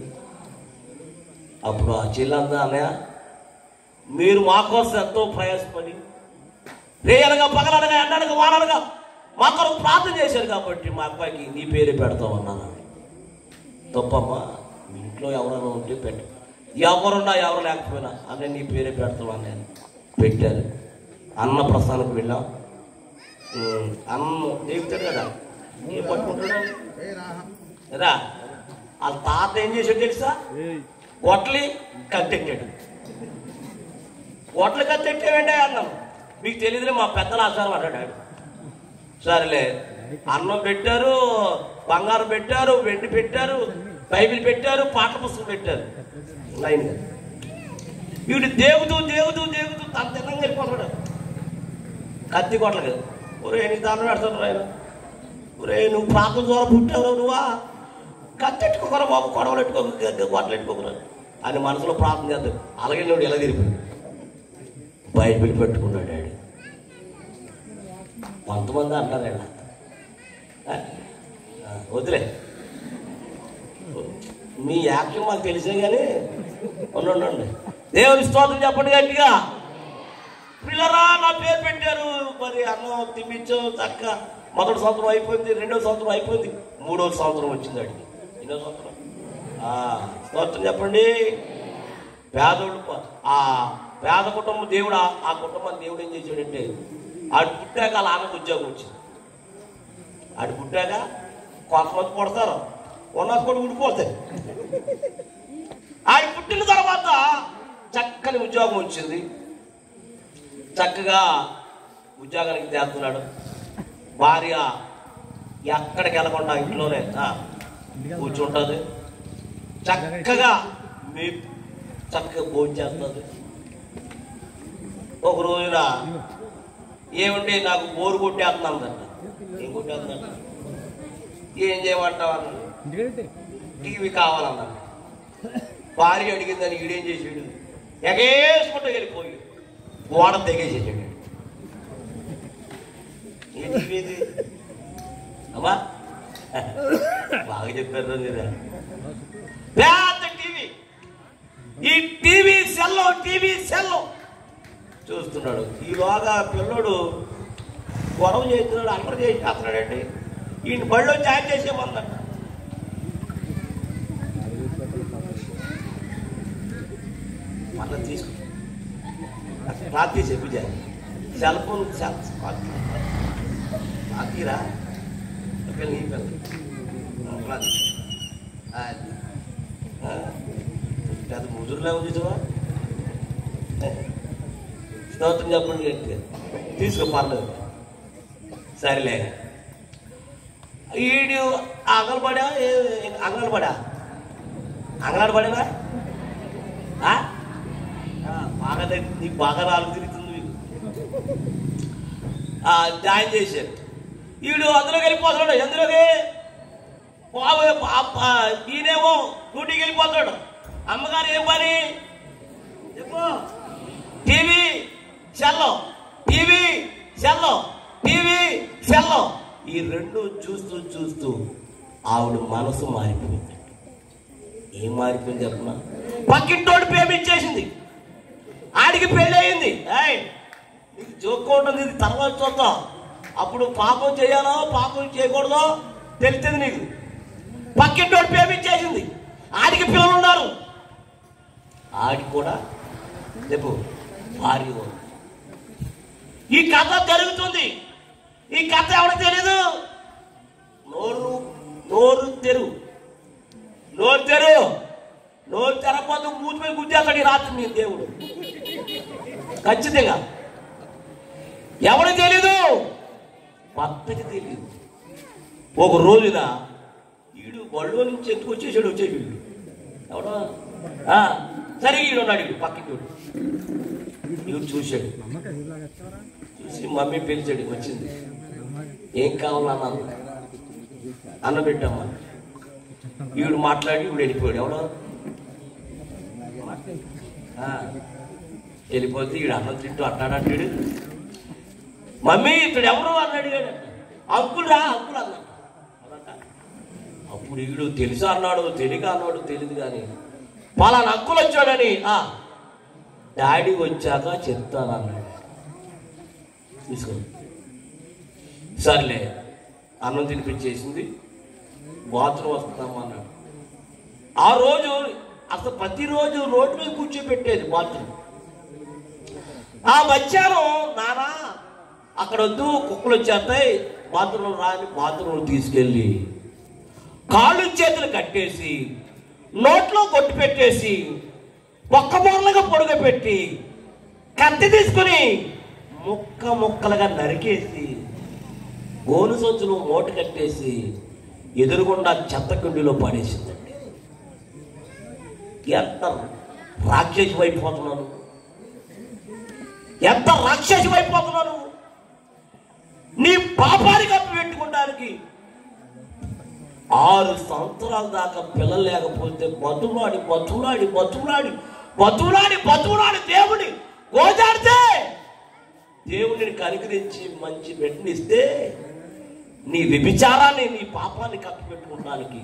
అప్పుడు ఆ చెల్లందా అన్నయ్య మీరు మా కోసం ఎంతో ప్రయాసపడి రేయనగా పగలనగా ఎండనగా వాననగా మా కొరకు ప్రార్థన చేశారు కాబట్టి మా అబ్బాయికి నీ పేరే పెడతామన్నాను. తప్పమ్మా, మీ ఇంట్లో ఎవరైనా ఉంటే పెట్టు, ఎవరున్నా ఎవరు లేకపోయినా అన్నీ నీ పేరే పెడతామని పెట్టారు. అన్న ప్రస్థానికి వెళ్ళాం. అన్నం దేవుతాడు కదా, ఏం పట్టుకుంటాడు కదా. వాళ్ళ తాత ఏం చేశాడు తెలుసా? గొట్టలి కట్టెట్టాడు. గొట్టలు కట్టెట్టాడంటే అన్నం మీకు తెలియదులే, మా పెద్దల ఆచారం అంటాడు. సరేలే, అన్నం పెట్టారు, బంగారం పెట్టారు, వెండి పెట్టారు, బైబిల్ పెట్టారు, పాఠ్య పుస్తకం పెట్టారు. లైన్గా వీడు దేవుతూ తన తిన్నంగా వెళ్ళిపోతాడు. కత్తి కొట్టలు కదా. ఒరే నీకు దాన్ని పెడతాడు ఆయన. ఒరే నువ్వు ప్రాంతం ద్వారా పుట్టావు, నువ్వా కత్తెట్టుకోకరా బాబు, గొడవలు ఎట్టుకోక, గొడవలు ఎట్టుకోకరా అని మనసులో ప్రార్థన చేస్తాడు. అలాగే నువ్వు ఎలా తిరిగిపోయి బయట పెట్టుకున్నాడు డాడీ. కొంతమంది అంటారు వదిలే, మీ యాక్షన్ మాకు తెలిసే కానీ ఉండండి. దేవుని స్తోత్రం చెప్పండి గట్టిగా. పిల్లరా నా పేరు పెట్టారు, మరి అన్నం తిప్పించు చక్క. 1వ సంవత్సరం అయిపోయింది, 2వ సంవత్సరం అయిపోయింది, 3వ సంవత్సరం వచ్చింది అడిగి. 2వ సంవత్సరం స్తోత్రం చెప్పండి. పేదోడు, ఆ పేద కుటుంబం దేవుడు, ఆ కుటుంబాన్ని దేవుడు ఏం చేశాడంటే ఆడు పుట్టాక అలా ఆమెకు ఉద్యోగం వచ్చింది. ఆడు పుట్టాక కొంతమంది పుడతారు, ఉన్నది కూడా ఊడిపోతాయి. ఆడు పుట్టిన తర్వాత చక్కని ఉద్యోగం వచ్చింది. చక్కగా ఉద్యోగానికి చేస్తున్నాడు. భార్య ఎక్కడికి వెళ్ళకుండా ఇంట్లోనే కూర్చుంటుంది. చక్కగా భోజనం చేస్తుంది. ఒక రోజున ఏమంటే నాకు బోరు కొట్టేస్తుందంట. ఏం కొట్టేస్తుందంట? ఏం చేయమంటావు అన్నాడు. టీవీ కావాలన్నాడు. భార్య అడిగిందని ఈడేం చేసాడు, ఎగేసుకుంటూ వెళ్ళిపోయి గోడ తెగేసేసాడు. ఏ టీవీది అమ్మా? బాగా చెప్పారు మీరు. పెద్ద టీవీ, ఈ టీవీ సెల్లో చూస్తున్నాడు. ఈలోగా పిల్లడు గొడవ చేస్తున్నాడు, అల్లరి చేసేస్తున్నాడండి. ఈయన బడిలో జాయిన్ చేసేమన్నాడు. మళ్ళీ తీసుకు రాత్రి చెప్పి సెల్ ఫోన్ రాత్రిరా పెద్ద ముజురులా ఉంది చూవా. స్తోత్రం చెప్పండి గట్టిగా. తీసుకో పర్లేదు. సరేలే. ఈడు అంగన్వాడా అంగన్వాడేనా బాగా నీకు బాగా రాళ్ళు తిరుగుతుంది మీకు. జాయిన్ చేశారు. వీడు అందులోకి వెళ్ళిపోతున్నాడు. ఎందులోకి ఈయనేమో డ్యూటీకి వెళ్ళిపోతున్నాడు. అమ్మగారు ఏం పని చెప్పు? టీవీ సెల్లో ఈ రెండు చూస్తూ చూస్తూ ఆవిడ మనసు మారిపోయింది. ఏం మారిపోయింది చెప్పనా? పక్కింటోడు ప్రేమించేసింది. ఆడికి పెళ్ళి అయింది. నీకు జోక్కు ఉంటుంది, ఇది తర్వాత చూద్దాం. అప్పుడు పాపం చేయాలో పాపం చేయకూడదో తెలుస్తుంది నీకు. పక్కింటోడు ప్రేమించేసింది. ఆడికి పిల్లలు ఉన్నారు. ఆడికి కూడా చెప్పు భార్య. ఈ కథ జరుగుతుంది. ఈ కథ ఎవరికి తెలీదు? నోరు తెరపోతే మూతిపై గుద్దేస్తాడు ఈ రాత్రి మీ దేవుడు. ఖచ్చితంగా ఎవరికి తెలీదు? భర్తకి తెలీదు. ఒక రోజున వీడు బళ్ళో నుంచి వచ్చేసాడు వీడు ఎవడో సరే వీడు ఉన్నాడు. వీడు పక్కకి వీడు చూశాడు. చూసి మమ్మీ పిలిచాడు. వచ్చింది. ఏం కావాలన్నా అన్న పెట్టామా. వీడు మాట్లాడి వీడు వెళ్ళిపోయాడు. ఎవడో వెళ్ళిపోతే వీడు అన్నం తింటూ అన్నాడు. మమ్మీ ఇతడు ఎవరు అని అడిగాడు. అంకుల్ అన్నాడు. అప్పుడు వీడు తెలుసా అన్నాడు, తెలియక అన్నాడు తెలియదు కానీ పలానా అంకుల్ వచ్చాడని డాడీ వచ్చాక చెప్తాను అన్నాడు. తీసుకో. సర్లే అన్నం తినిపించేసింది. బాత్రూమ్ వస్తున్నాము అన్నాడు. ఆ రోజు అసలు ప్రతిరోజు రోడ్డు మీద కూర్చోబెట్టేది బాత్రూమ్. ఆ మధ్యాహ్నం నానా అక్కడ వద్దు, కుక్కలు వచ్చేస్తాయి, బాత్రూంలో రాని బాత్రూంలో తీసుకెళ్ళి కాళ్ళు చేతులు కట్టేసి నోట్లో కొట్టు పెట్టేసి ఒక్క మూలగా పొడుగ పెట్టి కత్తి తీసుకుని ముక్కలుగా నరికేసి గోను సంచులు మూట కట్టేసి ఎదురుగుండా చెత్త కుండీలో పడేసిందండి. ఎంత రాక్షసి అయిపోతున్నాను, ఎంత రాక్షసి అయిపోతున్నాను. నీ పాపానికి అప్పు పెట్టుకోవడానికి 6 సంవత్సరాల దాకా పిల్లలు లేకపోతే బతులాడి దేవుని గోజాడితే దేవుడిని కనికరించి మంచి బిడ్డనిస్తే నీ వ్యభిచారాన్ని నీ పాపాన్ని కప్పు పెట్టుకోవడానికి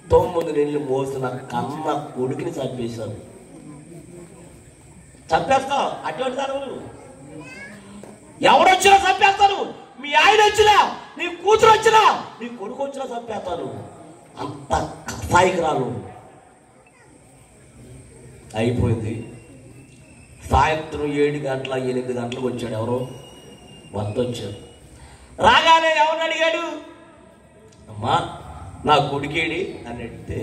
9 నెలలు మోసిన కన్న కొడుకుని చంపేశారు. చంపేస్తావు అటువంటి దాని ఎవడొచ్చినా చంపేస్తాను. మీ ఆయన వచ్చినా, నీ కూతురు వచ్చినా, నీ కొడుకు వచ్చినా చంపేస్తాను. అంత కసాయికి రాను. అయిపోయింది. సాయంత్రం 7 గంటల 8 గంటలకు వచ్చాడు. ఎవరో భర్త వచ్చాడు. రాగానే ఎవరిని అడిగాడు? అమ్మా నా కొడుకేడి అని అడిగితే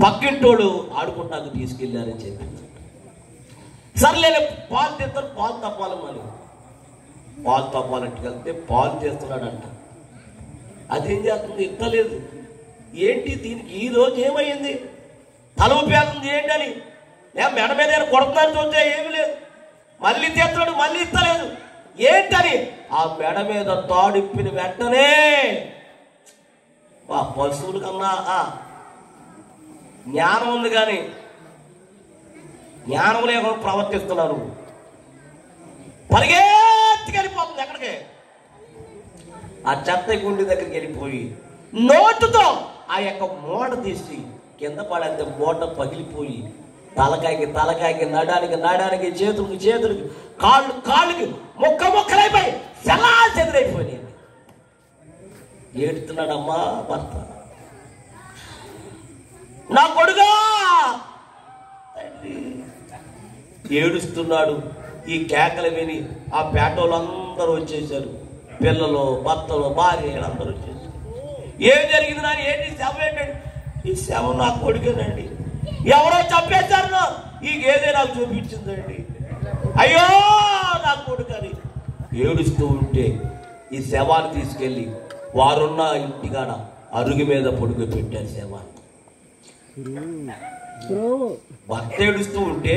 పక్కింటోడు ఆడుకుంటాకు తీసుకెళ్ళారని చెప్పింది. సర్లే పాలు తెస్తాను, పాలు తప్పాలమ్మని పాలు తప్పాలంటే వెళ్తే పాలు చేస్తున్నాడంట. అదేం చేస్తుంది? ఇస్తలేదు. ఏంటి దీనికి ఈ రోజు ఏమైంది? తల ఊపేస్తుంది ఏంటని మెడ మీద కొడుతున్నాను చూస్తే ఏమి లేదు. మళ్ళీ తెస్తున్నాడు, మళ్ళీ ఇస్తలేదు. ఏంటని ఆ మెడ మీద తాడిప్పిన వెంటనే పశువుల కన్నా జ్ఞానం ఉంది కానీ జ్ఞానం లేకుండా ప్రవర్తిస్తున్నారు. పరిగెత్తికెళ్ళిపోతుంది. ఎక్కడికి? ఆ చెత్త గుండె దగ్గరికి వెళ్ళిపోయి నోటుతో ఆ యొక్క మూట తీసి కింద పడేంత మూట పగిలిపోయి తలకాయకి నడానికి చేతులకి కాళ్ళకి ముక్కలైపోయి చాలా చెదిరైపోయినాయి. ఏడుతున్నాడమ్మా భర్త. నా కొడుగా ఏడుస్తున్నాడు. ఈ కేకలు విని ఆ పేటోళ్ళందరూ వచ్చేసారు. పిల్లలు, భర్తలు, భార్య అందరూ వచ్చేసారు. ఏం జరిగింది నాని? ఏంటి శవం ఏంటండి? ఈ శవం నా కొడుకేనండి, ఎవరో చంపేశారు, ఈ గేదె నాకు చూపించిందండి, అయ్యో నా కొడుకని ఏడుస్తూ ఉంటే ఈ శవాన్ని తీసుకెళ్ళి వారున్న ఇంటికాడ అరుగు మీద పొడుగు పెట్టారు శవాన్ని. భర్త ఏడుస్తూ ఉంటే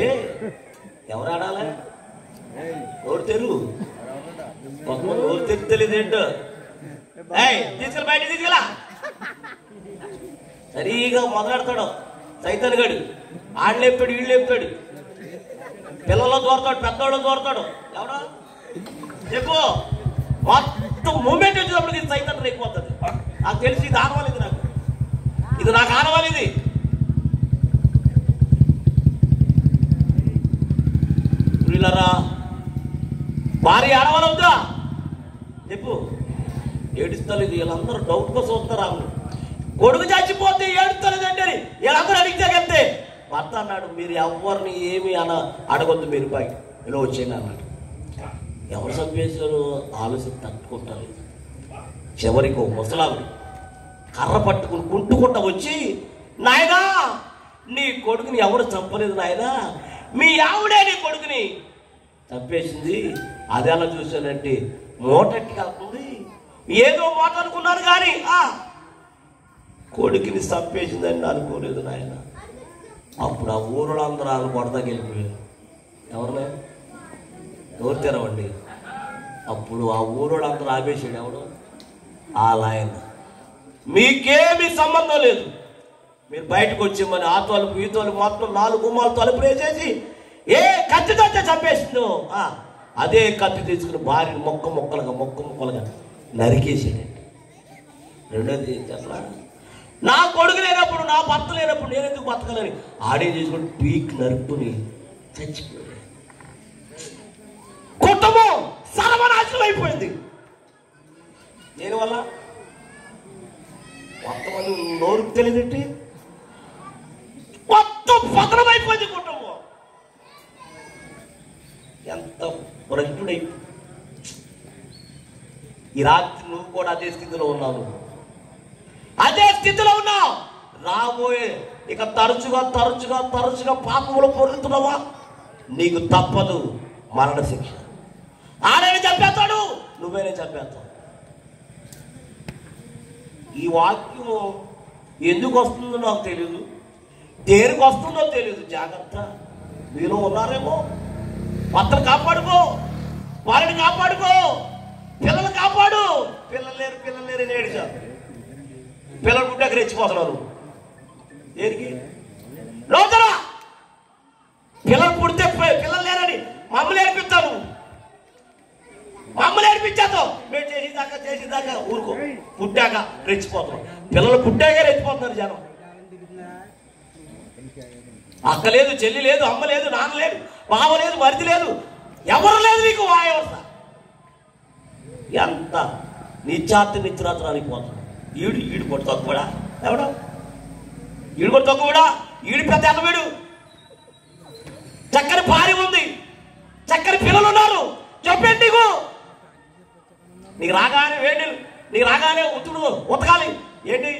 ఎవరు ఆడాలా? ఎవరు తెరు ఎవరు తెలియదేంటో తీసుకెళ్ళి బయట తీసుకెళ్ళా సరిగా మొదలెడతాడు సైతాన్ గడు. ఆడు లేపాడు, వీళ్ళు లేపాడు, పిల్లల్లో దూరతాడు, పెద్దవాళ్ళు దూరతాడు. ఎవడా చెప్పు? మొత్తం మూమెంట్ వచ్చినప్పటికి సైతాన్ రేగిపోతుంది. నాకు తెలిసి ఇది ఆనవాలిది, ఇది నాకు ఆనవాలిది. వీళ్ళరా భార్య ఆడవాలవుతా చెప్పు? ఏడుస్తలేదు. వీళ్ళందరూ డౌట్గా చూస్తారు. ఆమె కొడుకు చచ్చిపోతే ఏడుస్తలేదండి అని వీళ్ళందరూ అడిగితే వెళ్తే భర్త అన్నాడు, మీరు ఎవరిని ఏమి అడగొద్దు, మీరు పై ఇలా వచ్చేయండి అన్నాడు. ఎవరు చంపేశారు ఆలోచన తట్టుకుంటారు. చివరికి ఒక ముసలావిడ కర్ర పట్టుకుని కుంటుకుంటా వచ్చి, నాయనా నీ కొడుకుని ఎవరు చంపలేదు నాయనా, మీ ఆవిడే నీ కొడుకుని చంపేసింది. అది ఎలా చూశానంటే మూటకి కాకుండా ఏదో మూట అనుకున్నాను కానీ కొడుకుని చంపేసిందని అనుకోలేదు నాయన. అప్పుడు ఆ ఊరులో అందరూ వాళ్ళు కొడతాకి వెళ్ళిపోయారు. ఎవరు తెరవండి? అప్పుడు ఆ ఊరులో అందరూ ఆపేసాడు. ఎవడు? ఆ లాయన. మీకేమీ సంబంధం లేదు, మీరు బయటకు వచ్చేమని ఆ తలుపు ఈ తలుపు మొత్తం 4 గుమ్మాలు తలుపు వేసేసి ఏ కత్తితో చంపేసిందో అదే కత్తి తీసుకుని భార్యను మొక్క మొక్కలుగా నరికేసాడండి. రెండోది చెప్పలా, నా కొడుకు లేనప్పుడు, నా భర్త లేనప్పుడు నేను ఎందుకు బతకాలని ఆడే చేసుకుని పీక్ నరుపుని చచ్చిపోయాడు. కుటుంబం సర్వనాశనం అయిపోయింది. దీనివల్ల కొంతమంది నోరుకు తెలియదంటే మొత్తం పతనం అయిపోయింది కుటుంబం. ఎంత భ్రష్టుడై ఈ రాత్రి నువ్వు కూడా అదే స్థితిలో ఉన్నావు, అదే స్థితిలో ఉన్నావు. రాబోయే ఇక తరచుగా పాపములు పొరులుతున్నావా? నీకు తప్పదు మరణ శిక్ష. ఆడనే చంపేస్తాడు, నువ్వేనే చంపేస్తావు. ఈ వాక్యం ఎందుకు వస్తుందో నాకు తెలియదు, దేనికి వస్తుందో తెలియదు. జాగ్రత్త, మీలో ఉన్నారేమో. భర్తను కాపాడుకో, వారిని కాపాడుకో, పిల్లలు కాపాడు. పిల్లలు లేరు అని ఏడిచారు. పిల్లలు పుట్టాక రెచ్చిపోతున్నారు. దేనికి? లోతరా పిల్లలు పుడితే పిల్లలు లేరని మమ్మల్ని ఏడిపిస్తాను, మమ్మల్ని ఏడిపించేద్దాం. మేము చేసేదాకా ఊరుకో. పుట్టాక రెచ్చిపోతున్నాం. పిల్లలు పుట్టాక రెచ్చిపోతున్నారు జనం. అక్క లేదు, చెల్లి లేదు, అమ్మ లేదు, నాన్న లేదు, బావ లేదు, మరిది లేదు, ఎవరు లేదు నీకు వాయవస్థ. ఎంత నిత్యాత్రాత్రం అనిపోతాం. ఈడు కొట్టు తక్కువడా? ఎవడా ఈడు కొట్టు తక్కువడా? ఈడు పెద్ద ఎన్నవీడు. చక్కని భార్య ఉంది, చక్కని పిల్లలు ఉన్నారు. చెప్పండి నీకు రాగానే వేడి, నీకు రాగానే ఉతకాలి. ఏంటి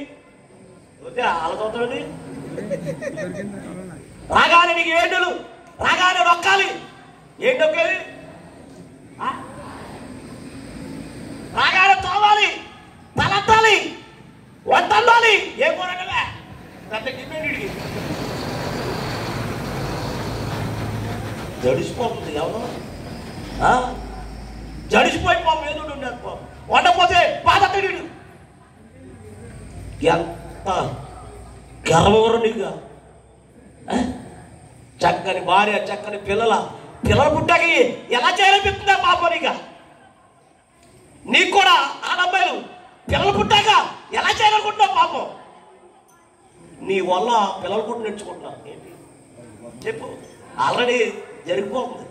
అలా చూస్తామండి? రాగానే నీకు వేడులు, రాగానే నొక్కాలి. ఏంటి నొక్కేది? రాగానే తోవాలి, తలెత్తాలి, వంటాలి. ఏ కూరగా డిపెండికి జడిసిపోతుంది. ఎవరు జడిసిపోయి పాపం ఏదో ఉండేది. పాపం వండపోతే బాధడు. ఎంత గర్వవరునిగా చక్కని భార్య, చక్కని పిల్లలు పుట్టాక ఎలా చేయాలనిపిస్తుందా పాపనిగా? నీకు కూడా ఆడబ్బాయిలు పిల్లలు పుట్టాక ఎలా చేయాలనుకుంటున్నావు? పాపం నీ వల్ల పిల్లలు కూడా నేర్చుకుంటున్నావు. ఏంటి చెప్పు? ఆల్రెడీ జరిగిపోతుంది.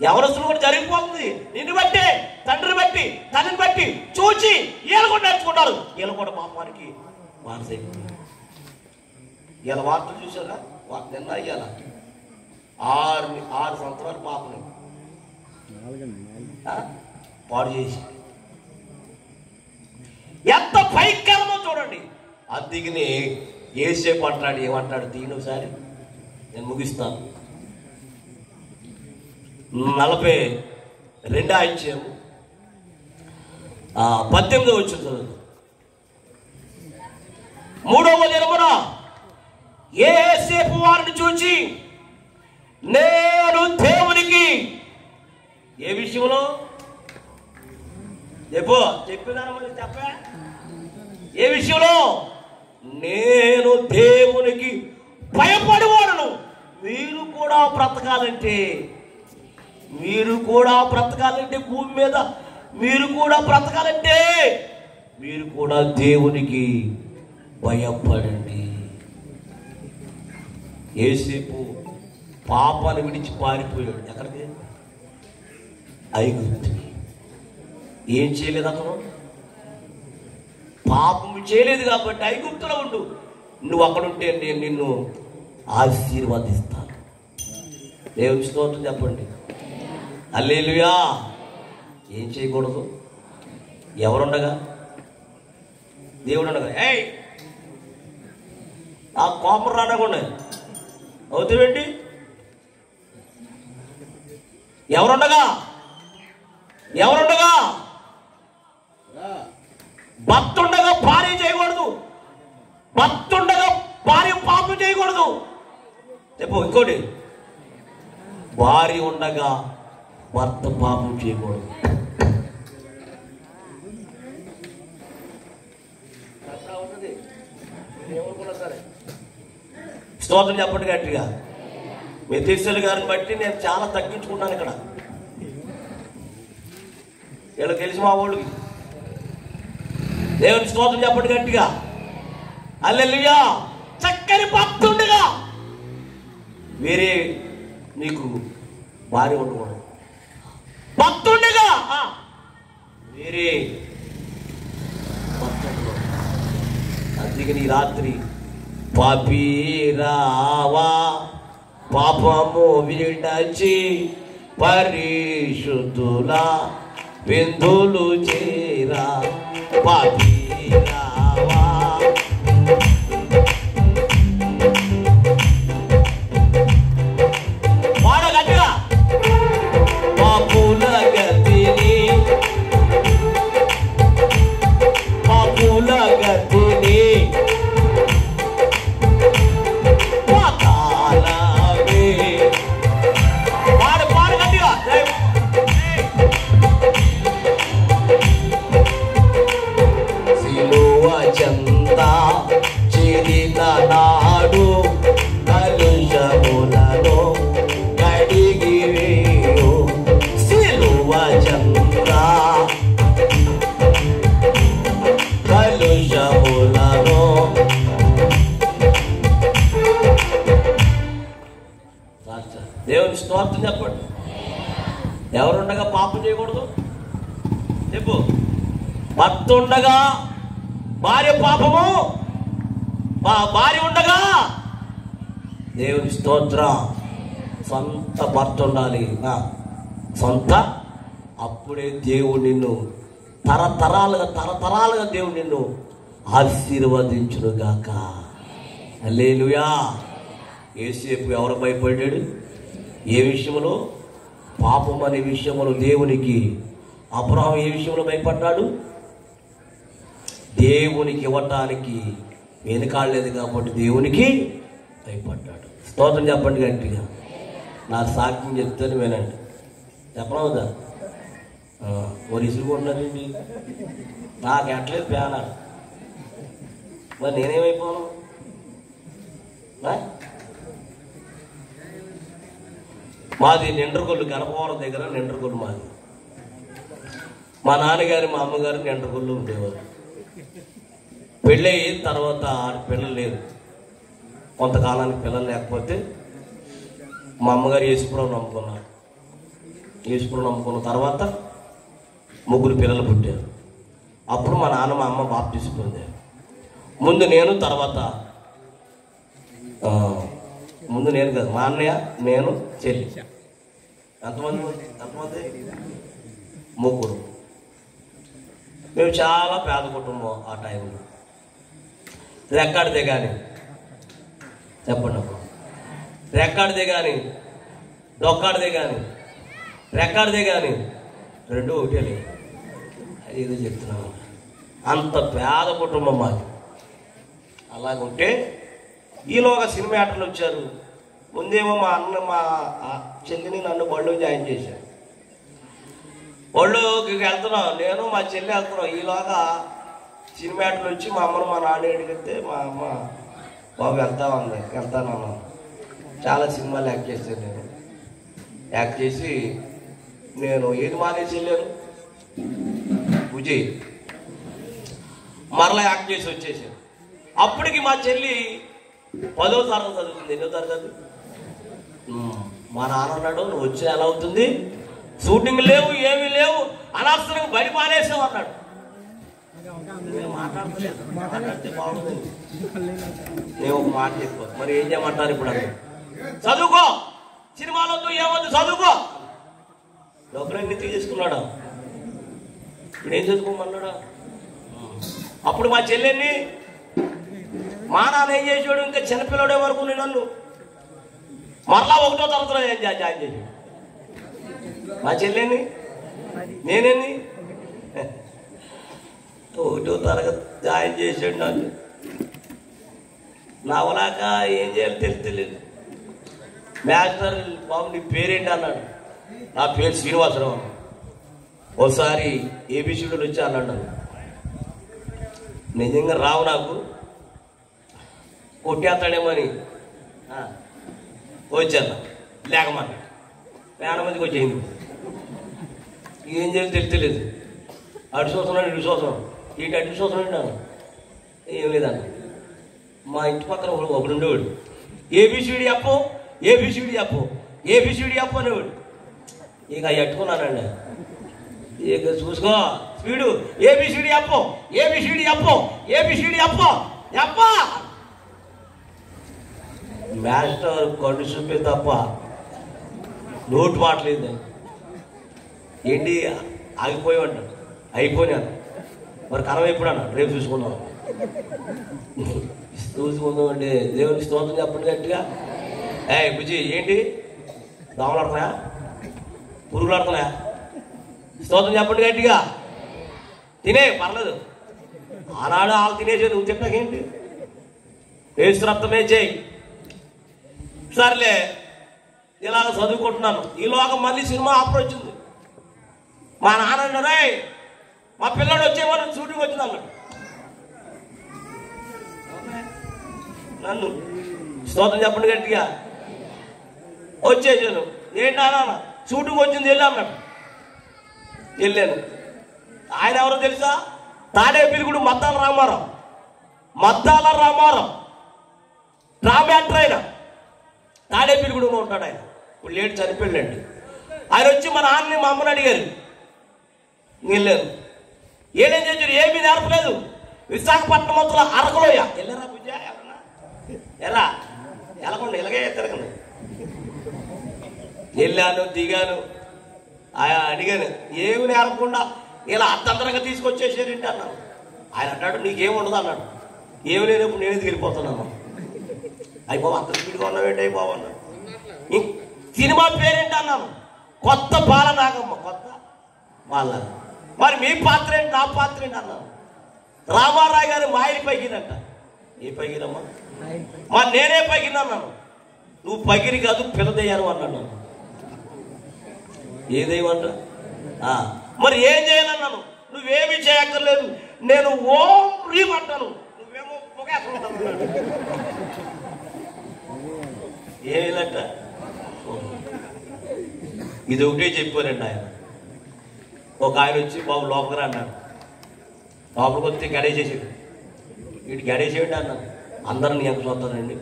ఎవరస్తులు కూడా జరిగిపోతుంది. నిన్ను బట్టి, తండ్రిని బట్టి, తల్లిని బట్టి చూచి వీళ్ళు కూడా నేర్చుకుంటారు. వీళ్ళు కూడా పాపానికి వారసైపోయింది. ఇలా వార్తలు చూసారా? నిన్న అయ్యాల 6 సంవత్సరాలు పాపని పాడు చేసి ఎంత భయంకరమో చూడండి. అందుకని యేసేపు అంటాడు, ఏమంటాడు తీను ఒకసారి, నేను ముగిస్తాను. 42 అధ్యాయము 18 వచ్చిన చదువు. 3వ దినమున యేసేపు వారిని చూచి, నేను దేవునికి ఏ విషయంలో చెప్పా, ఏ విషయంలో నేను దేవునికి భయపడేవాడును. మీరు కూడా బ్రతకాలంటే భూమి మీద మీరు కూడా బ్రతకాలంటే మీరు కూడా దేవునికి భయపడండి. యేసేపు పాపాన్ని విడిచి పారిపోయాడు. ఎక్కడికి? ఐగుప్తుకి. ఏం చేయలేదు అతను? పాపం చేయలేదు కాబట్టి ఐగుప్తులో ఉండు, నువ్వు అక్కడుంటే నేను నిన్ను ఆశీర్వదిస్తాను. దేవుని స్తోత్రం చెప్పండి. హల్లెలూయా. ఏం చేయకూడదు? ఎవరుండగా? దేవుడు ఉండగా. ఆ కోపం రానకుండా అవుతావేంటి? ఎవరుండగా భర్త ఉండగా భార్య చేయకూడదు, భర్త ఉండగా భార్య పాపం చేయకూడదు. చెప్పు ఇంకోటి, భార్య ఉండగా భర్త పాపం చేయకూడదు. స్తోత్రం చెప్పండి గట్టిగా. మెథీసెల్ గారిని బట్టి నేను చాలా తగ్గించుకున్నాను ఇక్కడ. వీళ్ళకి తెలిసి మా వాళ్ళకి. దేవుని స్తోత్రం చెప్పండి గట్టిగా. హల్లెలూయా. చక్కని భర్త ఉండగా వేరే నీకు భార్య ఉండకూడదు. భర్త ఉండగా వేరే భర్త ఉండకూడదు. అందుకని ఈ రాత్రి పాపీరావా పాపము విడచి పరిశుద్ధుల విందులు చేరా. పాపీరావా పాడగట్టిగా. పాపుల గతిని దేవుని స్తోత్రం చెప్పండి. ఎవరుండగా పాపం చేయకూడదు? చెప్పు. భర్త ఉండగా భార్య పాపము, భార్య ఉండగా దేవుని స్తోత్రం. సొంత భర్త ఉండాలి, సొంత. అప్పుడే దేవుడు నిన్ను తరతరాలుగా దేవుడు నిన్ను ఆశీర్వదించునుగాక. హల్లెలూయా. యేసేపు ఎవరు భయపడ్డాడు? ఏ విషయంలో? పాపం అనే విషయంలో దేవునికి. అబ్రహాము ఏ విషయంలో భయపడ్డాడు? దేవునికి ఇవ్వటానికి వెనుకాడలేదు కాబట్టి దేవునికి భయపడ్డాడు. స్తోత్రం చెప్పండి గట్టిగా. నా సాక్ష్యం చెప్తాను వినండి. చెప్పనవుదా? మరి ఇసురుకుంటున్నారండి. నాకు ఎట్లేదు ప్యానా. మరి నేనేమైపోను? మాది నిండ్రగొల్లు, గణపవరం దగ్గర నిండ్రగొల్లు మాది. మా నాన్నగారు మా అమ్మగారు నిండ్రగొల్లు ఉండేవారు. పెళ్ళి అయిన తర్వాత పిల్లలు లేరు. కొంతకాలానికి పిల్లలు లేకపోతే మా అమ్మగారు యేసుప్రభువుని నమ్ముకున్నారు. యేసుప్రభువుని నమ్ముకున్న తర్వాత 3 పిల్లలు పుట్టారు. అప్పుడు మా నాన్న మా అమ్మ బాప్టిజం పొందారు. ముందు నేను, తర్వాత ముందు నేను కాదు, మా అన్నయ్య, నేను, చెల్లి. ఎంతమంది? 3. మేము చాలా పేద కుటుంబం ఆ టైంలో. రెక్కాడితే కానీ చెప్పండి అప్పుడు, రెక్కాడితే కానీ డొక్కాడితే కానీ రెక్కాడితే కానీ రెండు ఒకటే లేదు. ఏదో చెప్తున్నాను, అంత పేద కుటుంబం మాది. అలాగుంటే ఈలోగా సినిమా యాక్టర్లు వచ్చారు. ముందేమో మా చెల్లిని నన్ను బళ్ళు జాయిన్ చేశారు. బళ్ళుకి వెళ్తున్నాం, నేను మా చెల్లి వెళ్తున్నాం. ఈలోగా సినిమా యాక్టర్లు వచ్చి మా అమ్మను మా నాన్న అడిగితే మా అమ్మ బాబు వెళ్తానన్నా. చాలా సినిమాలు యాక్ట్ చేశాను. నేను యాక్ట్ చేసి నేను ఏది మానేసి వెళ్ళాను, విజయ్ మరలా యాక్ట్ చేసి వచ్చేసాను. అప్పటికి మా చెల్లి 10వ తరగతి చదువుతుంది. ఎన్నో తరగతి? మా నాన్న అన్నాడు, నువ్వు వచ్చి ఎలా అవుతుంది, షూటింగ్ లేవు ఏమీ లేవు, అనవసరంగా బడి మానేసావు అన్నాడు. నేను మాట్లాడితే బాగుంటుంది, నేను ఒక మాట చెప్పు. మరి ఏం చేయమంటారు ఇప్పుడు? అంటే చదువుకో, సినిమాలొద్దు ఏమొద్దు, చదువుకో. డబ్బులన్నీ తీసుకున్నాడా? ఇప్పుడు ఏం చదువుకోమన్నాడా? అప్పుడు మా చెల్లెన్ని మా నాన్న ఏం చేసాడు, ఇంకా చిన్నపిల్లడే వరకు నన్ను మరలా 1వ తరగతిలో జాయిన్ చేసాడు. మా చెల్లెని నేనేంది 1వ తరగతి జాయిన్ చేసాడు నన్ను. నా వలాక ఏం చేయాలో తెలియదు. మాస్టర్ బాబు నీ పేరేంటి అన్నాడు. నా పేరు శ్రీనివాసరావు అన్నాడు. ఒకసారి ఏబిసిడీలు వచ్చి అన్నాడు. నిజంగా రావు, నాకు కొట్టేస్తాడేమని వచ్చాను. లేకమన్నాడు. వేల మందికి వచ్చేయింది. ఏం చేయాలి తెలియలేదు. అటు చూస్తున్నాడు, ఇటు చూస్తున్నాడు. ఇటు అటు చూస్తున్నాడు. ఏం లేదన్న. మా ఇంటి పక్కన ఒకడు ఉండేవాడు. ఏబిసిడి అప్పు ఏబిసిడి అప్పు ఏబిసిడి అప్పు అనేవాడు. ఇక ఎట్టుకున్నానండి. ఇక చూసుకో స్పీడు, ఏబిసిడి అప్పు ఏబిసిడి అప్పు ఏబిసిడి అప్పు అప్ప. మాస్టర్ కళ్ళు చూపే తప్ప నోటు మాటలేదు. ఏంటి ఆగిపోయాడు, అయిపోయినాను. మరి కరం ఎప్పుడు అన్నాడు, రేపు చూసుకుందాం. చూసుకుందాం అంటే దేవుని స్తోత్రం చెప్పండి గట్టిగా. బుజ్జి ఏంటి దోమలు ఆడుతున్నాయా, పురుగులు ఆడుతున్నాయా? స్తోత్రం చెప్పండి గట్టిగా. తినే పర్లేదు. ఆనాడు వాళ్ళు తినేసే, నువ్వు చెప్పాకేంటి? ఏసురక్తమే చేయి. సర్లే ఇలాగ చదువుకుంటున్నాను. ఈలోగా మళ్ళీ సినిమా ఆఫర్ వచ్చింది. మా నాన్న అన్నారే, మా పిల్లడు వచ్చేవాళ్ళు షూటింగ్ వచ్చింది అన్నాడు. నన్ను స్తోత్రం చెప్పండి గట్టిగా. వచ్చేసాను. ఏంటి నాన్న షూటింగ్ వచ్చింది వెళ్ళి అన్నాడు. వెళ్ళాను. ఆయన ఎవరో తెలుసా? తాడేపల్లిగూడెం మద్దాల రామారావు. మద్దాల రామారావు డ్రామా యాక్టర్ ఆయన. తాడేపల్లిగూడెంలో ఉంటాడు ఆయన. ఇప్పుడు లేట్ చనిపోయాడండి. ఆయన వచ్చి మా నాన్నని మా అమ్మని అడిగారు. వెళ్ళాను. ఏడేం చేశారు, ఏమీ నేర్పలేదు. విశాఖపట్నం మొత్తం అరకులోయ వెళ్ళారా పూజ? ఎవరన్నా ఎలా వెళ్ళకుండా ఇలాగే తిరగండి. వెళ్ళాను, దిగాను, అడిగాను. ఏమి నేర్పకుండా ఇలా అర్థంతరంగా తీసుకొచ్చేసారేంటి అన్నాను. ఆయన అన్నాడు, నీకేముండదు అన్నాడు. ఏమి లేనప్పుడు నేను వెళ్ళిపోతున్నాను. అయిపోవా అంత స్పీడ్గా ఉన్నావేంటి అయిపోవా అన్నాడు. సినిమా పేరేంటి అన్నాను. కొత్త బాలనాగమ్మ. కొత్త బాల. మరి మీ పాత్ర ఏంటి, నా పాత్ర ఏంటి అన్నాను. రామారావు గారు మా ఆయన పైకినంట. ఏ పైకిరమ్మా? మరి నేనే పైకిన అన్నాను. నువ్వు పగిరి కాదు పిల్లదయ్యాను అన్నాను. ఏదేమంట? మరి ఏం చేయాలన్నాను. నువ్వేమీ చేయక్కర్లేదు, నేను ఓం రీమ్ అంటాను, నువ్వేమో పొగేస్తున్నాడు. ఏమిలంట? ఇది ఒకటే చెప్పారండి ఆయన. ఒక ఆయన వచ్చి బాబు లోపలికి అన్నాడు. లోపలికి వస్తే గడేసేసాడు. వీటి గడేసేయండి అన్నాను. అందరిని ఎంత చూస్తానండి.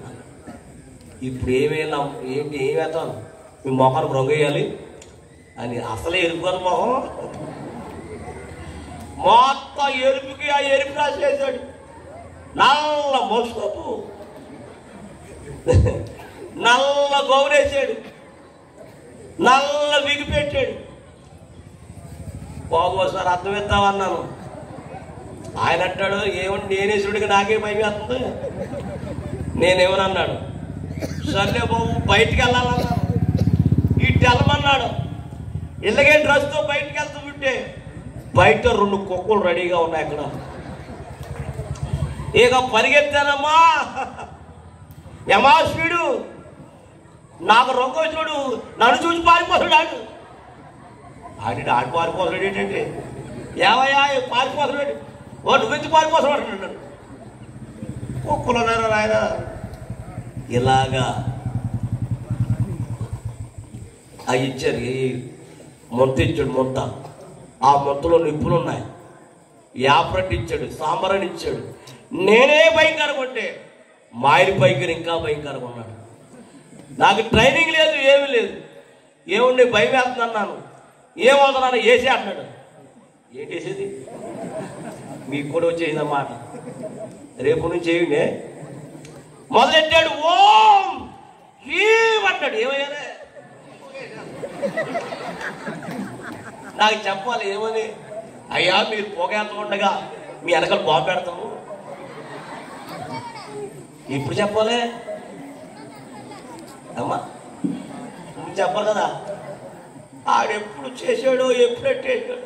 ఇప్పుడు ఏమైనా ఏంటి ఏం వేస్తాను, మీ మొహానికి రంగు వేయాలి అని. అసలే ఎరుపు మొహం మొత్తం ఎరుపుకి ఆ ఎరుపు రాసేసాడు. నల్ల మోసుకోపు, నల్ల గౌరేసాడు, నల్ల విగి పెట్టాడు. బాబు ఒకసారి అర్థం ఇస్తామన్నాను. ఆయన అంటాడు, ఏమని నేనేసుడికి నాకే భయం వేస్తుంది. నేనేమనన్నాడు, సర్లే బాబు బయటికి వెళ్ళాలన్నాను. ఇటు వెళ్ళమన్నాడు. ఇళ్ళకే డ్రెస్తో బయటికి వెళ్తుంటే బయట 2 కుక్కలు రెడీగా ఉన్నాయి అక్కడ. ఇక పరిగెత్తానమ్మా, యమాస్వీడు నాకు రొంగ చూడు, నన్ను చూసి పారిపోతున్నాడు. ఆడు పారిపోతున్నాడు ఏంటంటే, ఏమయ్యా పారిపోతున్నాడు, నువ్వెందుకు పారిపోతున్నాడు అంటున్నాడు. కుక్కలు అన్నారు ఆయన. ఇలాగా అవి ఇచ్చారు, మొత్తం ఇచ్చాడు. మొత్త ఆ మొత్తలో నిప్పులు ఉన్నాయి. యాప్రట్ ఇచ్చాడు, సాంబారని ఇచ్చాడు. నేనే భయంకరంగా ఉంటే మా ఆయన పైకి ఇంకా భయంకరంగా ఉన్నాడు. నాకు ట్రైనింగ్ లేదు, ఏమీ లేదు. ఏముండి భయం వేస్తున్నాను. ఏమవుతున్నాను వేసే అంటున్నాడు. ఏంటి వేసేది? మీకు కూడా వచ్చేసిందన్నమాట. రేపు నుంచి ఏమినే మొదలెట్టాడు. ఓం అంటాడు. ఏమయ్యానే నాకు చెప్పాలి ఏమని? అయ్యా మీరు పొగేస్తుండగా మీ వెనకాల బాంబు పెడతాము. ఇప్పుడు చెప్పాలి అమ్మా, చెప్పాలి కదా. ఆడెప్పుడు చేసాడో, ఎప్పుడు ఎట్టేసాడు.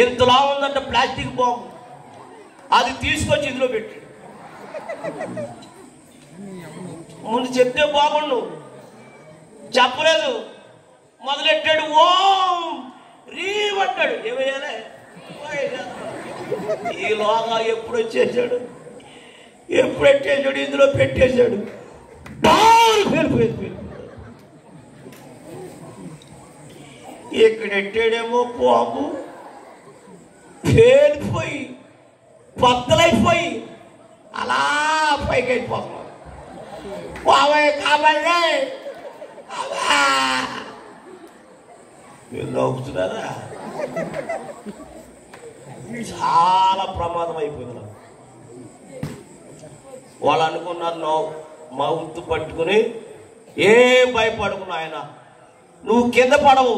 ఎంతలా ఉందంటే ప్లాస్టిక్ బాంబు, అది తీసుకొచ్చి ఇందులో పెట్టాడు. ముందు చెప్తే బాగుండు, చెప్పలేదు. మొదలెట్టాడు. ఓం అంటాడు. ఏమయ్యాలే ఈలోగా ఎప్పుడు వచ్చేసాడు, ఎప్పుడు ఎట్టేసాడు, ఇందులో పెట్టేశాడు. ఇక్కడ ఎట్టాడేమో బాబు, పేలిపోయి బద్దలైపోయి అలా పైకి అయిపోతున్నాడు. బాబాయ్ కాబట్టి మీరు నవ్వుతున్నారా? చాలా ప్రమాదం అయిపోయింది నాకు. వాళ్ళు అనుకున్నారు మౌత్ పట్టుకుని ఏం భయపడుకున్నా ఆయన, నువ్వు కింద పడవు,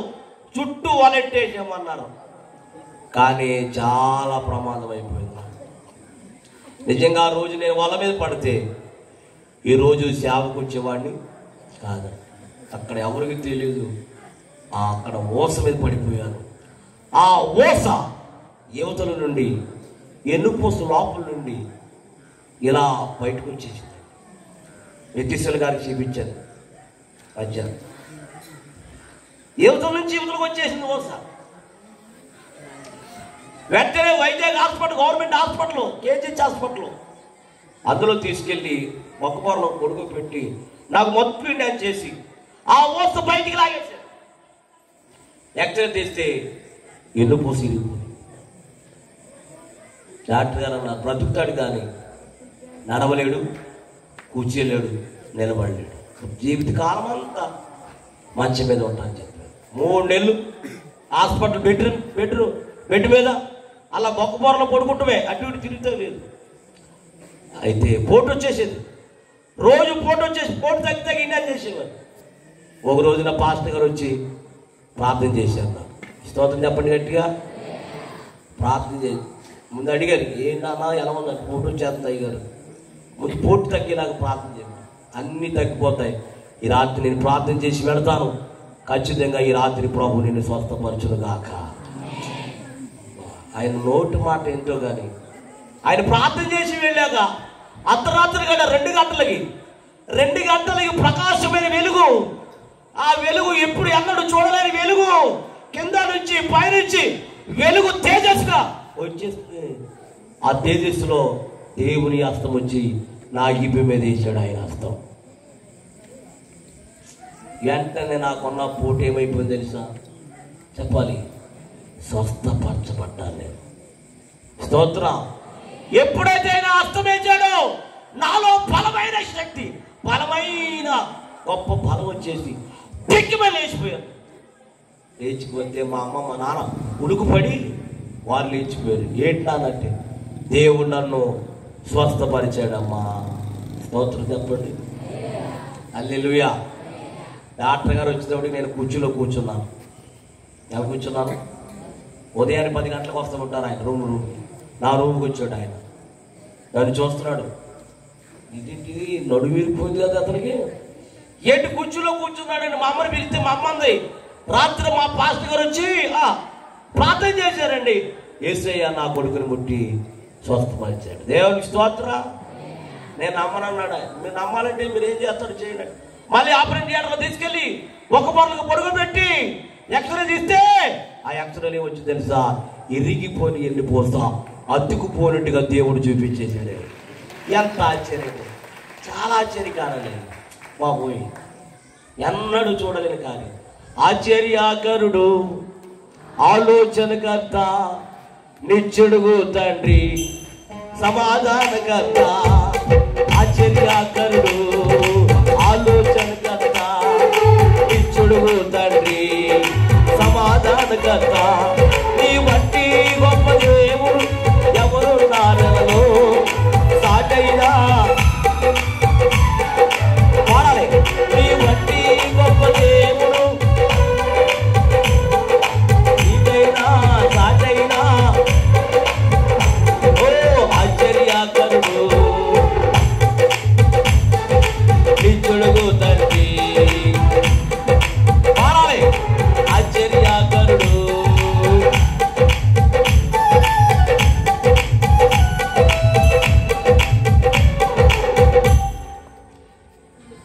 చుట్టూ వలెట్టేసామన్నారు. కానీ చాలా ప్రమాదం అయిపోయింది. నిజంగా ఆ రోజు నేను వాళ్ళ మీద పడితే ఈరోజు సేవకు వచ్చేవాడిని కాదు. అక్కడ ఎవరికి తెలియదు, అక్కడ ఓస మీద పడిపోయాను. ఆ ఓస యువతల నుండి, ఎన్నుపోసు లోపల నుండి ఇలా బయటకు వచ్చేసింది. నితీశ్వర గారికి చూపించాను మధ్యాహ్నం. యువతల నుంచి యువతలకు వచ్చేసింది ఓస. వెంటనే Vizag hospital, government hospital, KGH hospital, అందులో తీసుకెళ్ళి మొక్కపొరలో కొడుకు పెట్టి నాకు మొత్తం డ్యాన్ చేసి ఆ ఓస బయటికి లాగేశారు. ఎక్స్రే తీస్తే ఎన్నుపోసి ఇరిగిపోయి. డాక్టర్ గారు అన్నారు, బ్రతుకుతాడు కానీ నడవలేడు, కూర్చోలేడు, నిలబడలేడు, జీవితకాలం అంతా మంచం మీద ఉంటానని చెప్పారు. 3 నెలలు హాస్పిటల్ బెడ్ మీద అలా మొక్కపొరలో పడుకుంటమే, అటు ఇటు తిరుగుతూ లేదు. అయితే పోటు వచ్చేసేది, రోజు పోటు వచ్చేసి పోటు తగ్గి ఇండియా చేసేవారు. ఒక రోజున పాస్టర్ గారు వచ్చి ప్రార్థన చేశారు. నాకు స్తోత్రం చెప్పండి గట్టిగా. ప్రార్థన చేసి ముందు అడిగారు, ఏంటన్నా ఎలా ఉందంటే, పోటు వచ్చేస్తుంది అయ్యారు, ముందు పోటు తగ్గి నాకు ప్రార్థన చేయండి, అన్నీ తగ్గిపోతాయి. ఈ రాత్రి నేను ప్రార్థన చేసి వెళతాను, ఖచ్చితంగా ఈ రాత్రి ప్రభు నిన్ను స్వస్థపరచును గాక. ఆయన నోటి మాట ఏంటో కానీ ఆయన ప్రార్థన చేసి వెళ్ళాక అర్ధరాత్రి గంట 2 గంటలకి ప్రకాశమైన వెలుగు, ఆ వెలుగు ఎప్పుడు ఎన్నడూ చూడలేని వెలుగు, కింద నుంచి పైనుంచి వెలుగు తేజస్సుగా వచ్చేస్తుంది. ఆ తేజస్సులో దేవుని హస్తం వచ్చి నా ఈపి మీద వేసాడు ఆయన హస్తం. వెంటనే నాకున్న పోటీ ఏమైపోయింది తెలుసా? చెప్పాలి, స్వస్థపరచబడ్డాను నేను. స్తోత్రం. ఎప్పుడైతే ఆయన హస్తం వేసాడో నాలో బలమైన శక్తి, బలమైన గొప్ప బలం వచ్చేసి పెక్కిమని లేచిపోయాను. లేచిపోతే మా అమ్మ మా నాన్న ఉడుకుపడి వారు లేచిపోయారు. ఏంటంటే దేవుడు నన్ను స్వస్థపరిచాడమ్మా. స్తోత్రం చెప్పండి. హల్లెలూయా. డాక్టర్ గారు వచ్చినప్పుడు నేను కుర్చీలో కూర్చున్నాను. ఎలా కూర్చున్నాను? ఉదయాన్నే 10 గంటలకు వస్తూ ఉంటారు ఆయన రూమ్. నా రూమ్కి వచ్చాడు ఆయన. నన్ను చూస్తున్నాడు, ఇదేంటి నడువిరిపోయింది కదా అతనికి, ఏంటి కుర్చీలో కూర్చున్నాడండి. మా అమ్మని పిలిస్తే మా అమ్మ అంది, రాత్రి మా పాస్టర్ గారు వచ్చి ప్రార్థన చేశారండి, యేసయ్య నా కొడుకుని ముట్టి స్వస్థపరిచాడు. దేవునికి స్తోత్ర. నేను నమ్మనన్నాడు. మీరు నమ్మాలంటే మీరు ఏం చేస్తాడు చేయండి. మళ్ళీ ఆపరేషన్ థియేటర్లో తీసుకెళ్ళి ఒక పొరలకు పొడుగు పెట్టి ఎక్స్రే తీస్తే ఆ ఎక్స్రేలు ఏమొచ్చి తెలుసా, ఇరిగిపోయి ఎండిపోతా అతుకుపోయినట్టుగా దేవుడు చూపించేశాడు. ఎంత ఆశ్చర్యం, చాలా ఆశ్చర్యకారండి బాబోయ్, ఎన్నడూ చూడలేని కానీ. ఆశ్చర్యాకరుడు, ఆలోచనకర్త, నిత్యుడుగు తండ్రి, సమాధానకర్త. ఆశ్చర్యాకరుడు, ఆలోచనకర్త, నిత్యుడుగు తండ్రి, సమాధానకర్త. నీ వంటి గొప్ప దేవుడు ఎవరున్నారో సాటైనా వాడాలి. నీ వంటి గొప్ప దేవుడు ఇదైనా సాటైనా. ఓ ఆశ్చర్యాకరుడు, నిత్యుడుగు తండ్రి, వాడాలి. ఆశ్చర్యాకరుడు.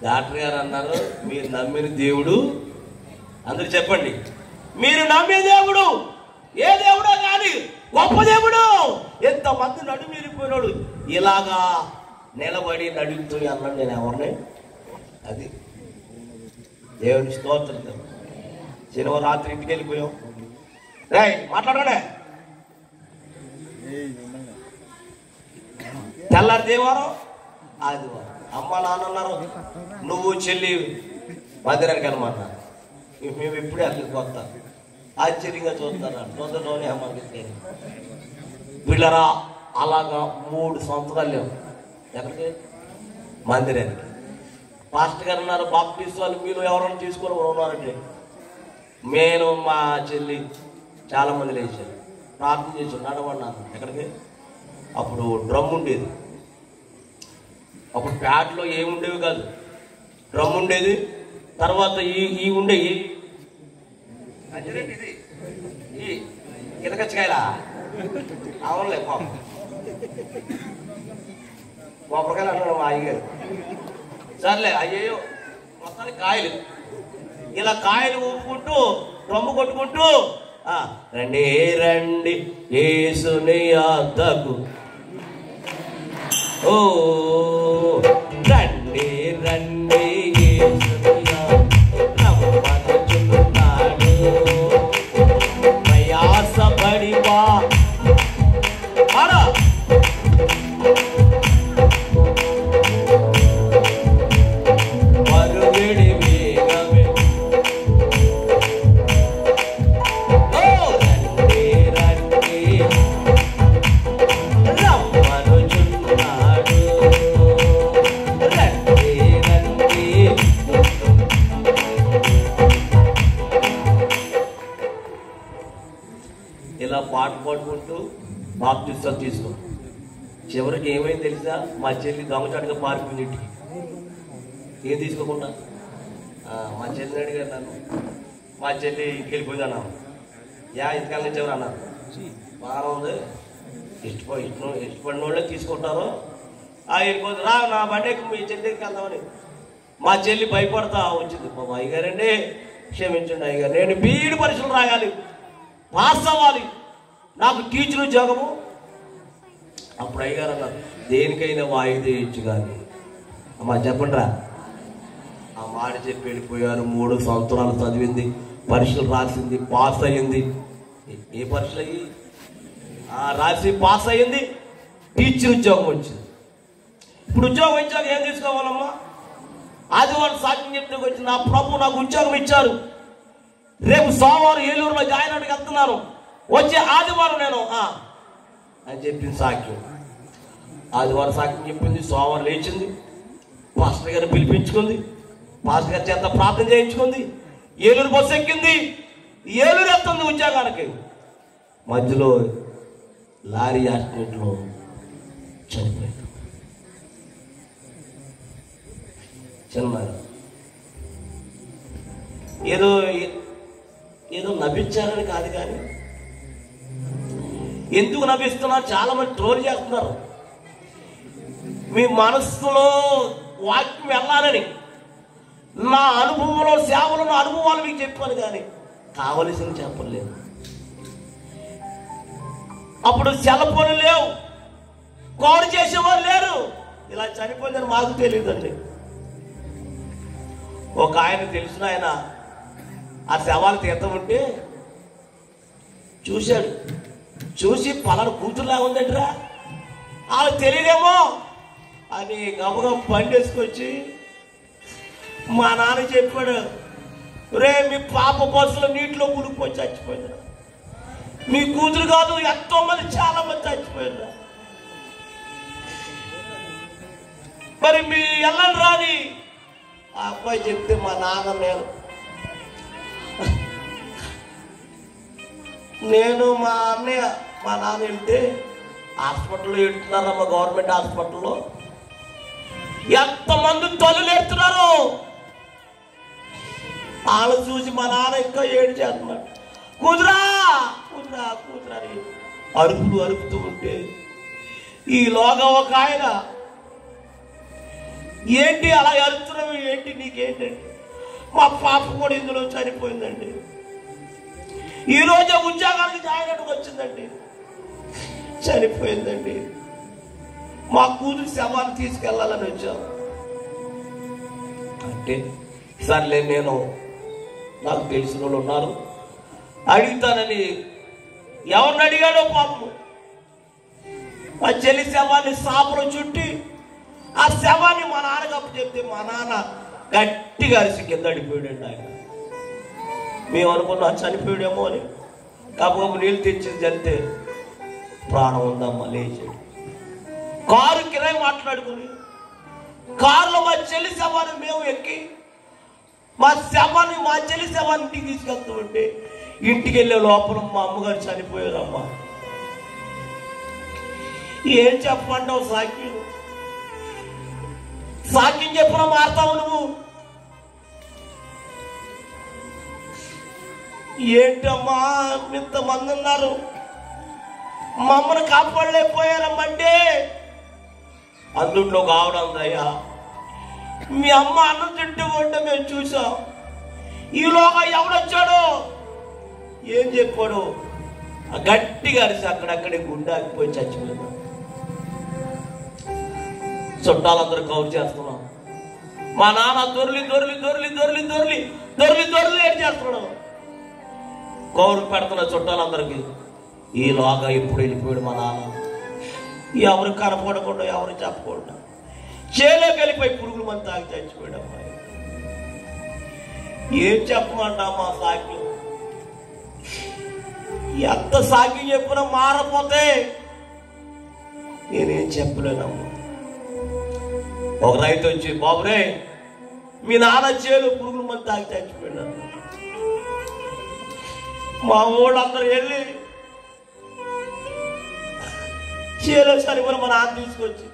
డాక్టర్ గారు అన్నారు, మీరు నమ్మిన దేవుడు, అందరు చెప్పండి, మీరు నమ్మే దేవుడు ఏ దేవుడో కానీ గొప్ప దేవుడు. ఎంతమంది నడుమిరిపోయినాడు, ఇలాగా నిలబడి నడుపుతూ అన్నాడు. నేను ఎవరిని, అది దేవుని స్తోత్రం. శనివారం రాత్రి ఇంటికి వెళ్ళిపోయాం. రే మాట్లాడే తెల్లారి దేవారం ఆదివారం అమ్మ నాన్న అన్నారు, నువ్వు చెల్లి మందిరానికి అనమన్నారు. మేము ఎప్పుడే అక్కడికి వస్తాం. ఆశ్చర్యంగా చూస్తారా, నొందలోనే అమ్మకి వీళ్ళరా. అలాగా 3 సంవత్సరాలు లేవు ఎక్కడికి, మందిరానికి. పాస్టర్ గారు అన్నారు, బాప్టిస్ట్ వాళ్ళు మీరు ఎవరైనా తీసుకొని ఉన్నారంటే. నేను మా చెల్లి చాలామంది లేచారు, ప్రార్థన చేసి నడవన్నాను. ఎక్కడికి, అప్పుడు డ్రమ్ ఉండేది. అప్పుడు ప్యాడ్లో ఏముండేవి కాదు, డ్రమ్ ఉండేది. తర్వాత ఈ ఉండేవి ఈ కితకచ్చకాయలా అవలే కొబ్బరికాయలు అన్నాడు మా అయ్యగారు. సర్లే అయ్యో మొత్తానికి కాయలు, ఇలా కాయలు ఊపుకుంటూ డ్రమ్ము కొట్టుకుంటూ రండి రండి యేసుని యొద్దకు, ఓ రండి రండి యేసుని యొద్దకు రమ్మనుచున్నాడు. ప్రయాసపడి వా మరుగడి వేగమే, ఓ రండి రండి రమ్మనుచున్నాడు. రండి రండి. ఇలా పాట పాడుకుంటూ బాప్టిస్టాలు తీసుకో. చివరికి ఏమైంది తెలుసా, మా చెల్లి దొంగచాటుగా పారిపోయింది ఇంటికి. ఏం తీసుకోకుండా మా చెల్లిని అడిగారు నన్ను, మా చెల్లి ఇంటికి వెళ్ళిపోయింది అన్నాను. ఇంటికాల నుంచి ఎవరు అన్నారు, బాగా ఉంది, ఇష్టపడిన వాళ్ళే తీసుకుంటారు. వెళ్ళిపోతుంది, రా నా బండి మీ చెల్లి దగ్గరికి వెళ్దామని. మా చెల్లి భయపడతా వచ్చింది. మా అయ్యగారండి క్షమించండి అయ్యగారు, నేను బీఈడి పరీక్షలు రాయాలి, పాస్ అవ్వాలి, నాకు టీచర్ ఉద్యోగము. అప్పుడు అయ్యగారు అన్నారు, దేనికైనా వాయిదా ఇచ్చు కానీ. అమ్మా చెప్పండి రా. ఆ మాట చెప్పి వెళ్ళిపోయారు. 3 సంవత్సరాలు చదివింది, పరీక్షలు రాసింది, పాస్ అయ్యింది. ఏ పరీక్షలు అయ్యి రాసి పాస్ అయ్యింది, టీచర్ ఉద్యోగం వచ్చింది. ఇప్పుడు ఉద్యోగం ఇచ్చాక ఏం తీసుకోవాలమ్మా, ఆదివారం సాక్ష్యం చెప్తే వచ్చి నా ప్రభు నాకు ఉద్యోగం ఇచ్చారు, రేపు సోమవారం ఏలూరులో జాయిన్ అవ్వడానికి వెళ్తున్నాను, వచ్చే ఆదివారం నేను అని చెప్పింది సాక్ష్యం. ఆదివారం సాక్ష్యం చెప్పింది, సోమవారం లేచింది, పాస్టర్ గారిని పిలిపించుకుంది, పాస్టర్ గారి చేత ప్రార్థన చేయించుకుంది, ఏలూరు బస్సు ఎక్కింది, ఏలూరు వెళ్తుంది ఉద్యోగానికి. మధ్యలో లారీ యాక్సిడెంట్లో చనిపోయాడు. చిన్న ఏదో ఏదో నవ్వించారని కాదు, కానీ ఎందుకు నవ్విస్తున్నారు? చాలా మంది ట్రోల్ చేస్తున్నారు. మీ మనస్సులో వాక్యం వెళ్ళాలని, నా అనుభవంలో సేవలు, నా అనుభవాలు మీకు చెప్పాను, కానీ కావలసింది చెప్పలేదు. అప్పుడు సెలవులు లేవు, కోడి చేసేవారు లేరు. ఇలా చనిపోయిందని మాకు తెలియదండి. ఒక ఆయన తెలిసిన ఆయన ఆ శవాలు తీర్థం ఉంటే చూశాడు. చూసి పలానా కూతురులా ఉందంటరా, వాళ్ళకి తెలియదేమో అని గబగబ బండి వేసుకొచ్చి మా నాన్న చెప్పాడు, రే మీ పాప బస్సులో నీటిలో మునిగిపోయి చచ్చిపోయిందిరా, మీ కూతురు కాదు ఎంతో మంది చాలా మంది చచ్చిపోయారు, మరి మీ వెళ్ళండి రాని ఆ అబ్బాయి చెప్తే మా నాన్న నేను మా అన్నయ్య మా నాన్న వెళ్తే హాస్పిటల్లో వెళ్తున్నారమ్మ, గవర్నమెంట్ హాస్పిటల్లో ఎంతమంది తల్లులు ఎడుతున్నారు. వాళ్ళు చూసి మా నాన్న ఇంకా ఏడు చేస్తున్నాడు, కూతురా కూతురా కూతురా అని అరుపులు అరుపుతూ ఉంటే ఈలోగా ఒక ఆయన, ఏంటి అలా అరుస్తున్నావు, ఏంటి నీకేంటండి, మా పాప కూడా ఇందులో చనిపోయిందండి, ఈరోజే ఉద్యోగానికి జాయిన్ వచ్చిందండి, చనిపోయిందండి, మా కూతురు శవాన్ని తీసుకెళ్లాలని వచ్చాం అంటే, సర్లే నేను నాకు తెలిసిన వాళ్ళు ఉన్నారు అడుగుతానని ఎవరిని అడిగాడో పాపం మా చెల్లి శవాన్ని సాపలో చుట్టి ఆ శవాన్ని మా నాన్నకి అప్పు చెప్తే మా నాన్న గట్టిగా అరిసి కింద అడిపోయాడండి. ఆయన మేము అనుకున్నా చనిపోయాడేమో అని కాకపోతే నీళ్ళు తెచ్చి చల్లితే ప్రాణం ఉందమ్మా లేచాడు. కారు కిరాయి మాట్లాడుకుని కారులో మా చెల్లి శవాన్ని మేము ఎక్కి మా చెల్లి శవాన్ని ఇంటికి తీసుకెళ్తూ ఉంటే ఇంటికి వెళ్ళే లోపల మా అమ్మగారు చనిపోయారమ్మా. ఏం చెప్పమంటావు? సాక్ష్యం చెప్పినా మారుతావు నువ్వు. ఏంటమ్మా ఇంతమంది ఉన్నారు, మమ్మల్ని కాపాడలేకపోయారమ్మంటే అందుట్లో కావడం దయ్యా, మీ అమ్మ అన్నం తింటూ ఉంటే మేము చూసాం, ఈలోగా ఎవడొచ్చాడో ఏం చెప్పాడు గట్టిగా అరిసి అక్కడక్కడే గుండాకిపోయి చచ్చిపోయింది. చుట్టాలందరూ కౌరు చేస్తున్నాం. మా నాన్న దొర్లి దొర్లి దొర్లి దొర్లి దొర్లి దొర్లి దొర్లి ఏం చేస్తున్నాడు, కౌరు పెడుతున్న చుట్టాలందరికీ. ఈలోగా ఎప్పుడు వెళ్ళిపోయాడు మా నాన్న, ఎవరు కనపడకుండా ఎవరు చెప్పకుండా చేలోకి వెళ్ళిపోయి పురుగుల మంది తాగి చచ్చిపోయాడు అమ్మాయి. ఏం చెప్పమంటా మా సాక్ష్యం? ఎంత సాక్ష్యం చెప్పినా మారపోతే నేనేం చెప్పలేనమ్మా. ఒక రైతు వచ్చి, బాబురే మీ నాన్న చేలో పురుగుల మంది తాగి చచ్చిపోయాడు. మా ఊళ్ళందరూ వెళ్ళి చేలో సరిపోయిన మా నాన్న తీసుకొచ్చి,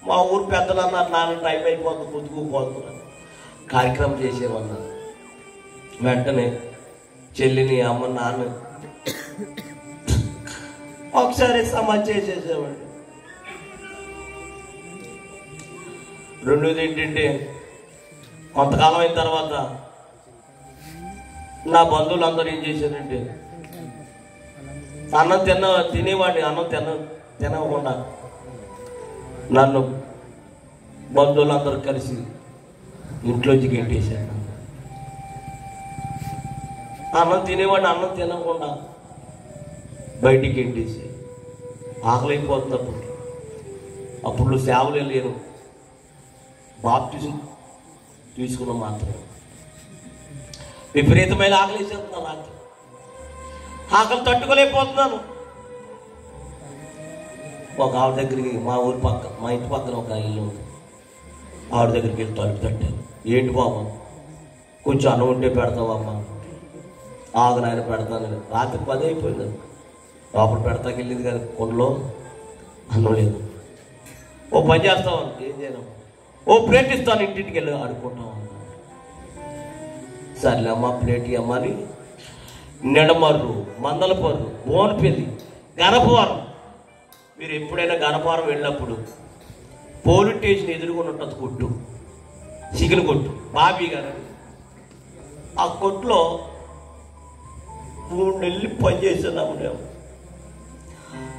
మా ఊరు పెద్దలు అన్నారు, నాన్న టైం అయిపోతుంది పొద్దుకుపోతున్నారు, కార్యక్రమం చేసేమన్నారు. వెంటనే చెల్లిని అమ్మ నాన్న ఒకసారి సమాజ్ చేసేసేవాడు. రెండోది ఏంటంటే, కొంతకాలం అయిన తర్వాత నా బంధువులు అందరూ ఏం చేశారంటే, అన్నం తినేవాడిని అన్నం తినకుండా నన్ను బంధువులందరూ కలిసి ఇంట్లోంచి గెంటేశారు. అన్నం తినేవాడిని అన్నం తినకుండా బయటికి గెంటేసి, ఆకలైపోతున్నప్పుడు అప్పుడు సేవలు లేను, బాప్టిజం తీసుకున్న మాత్రం విపరీతమైన ఆకలి వేసేస్తున్నాను. నాకు ఆకలి తట్టుకోలేకపోతున్నాను. ఒక ఆవిడ దగ్గరికి, మా ఊరి పక్క మా ఇంటి పక్కన ఒక ఇల్లు ఉంది, ఆవిడ దగ్గరికి వెళ్ళి తలుపు తట్టాను. ఏంటి బాబు, కొంచెం అన్నం ఉంటే పెడతావమ్మా? ఆగు నాయన పెడతాను. రాత్రి 10 అయిపోయింది. లోపల పెడతాకి వెళ్ళింది కదా కొండలో అన్నం లేదు. ఓ పని చేస్తావు, ఏం చేయను, ఓ ప్లేట్ ఇస్తాను ఇంటింటికి వెళ్ళి ఆడుకుంటాం. సర్లే అమ్మ ప్లేట్ అమ్మని నిడమర్రు, మందలపర్రు, బోన్పల్లి, గణపవరం. మీరు ఎప్పుడైనా గణపవరం వెళ్ళినప్పుడు పోలీస్ స్టేషన్ ఎదురుకొని ఉంటుంది కొట్టు, చికెన్ కొట్టు, బాబీ గారు. ఆ కొట్టులో 3 నెలలు పనిచేస్తున్నాము మేము.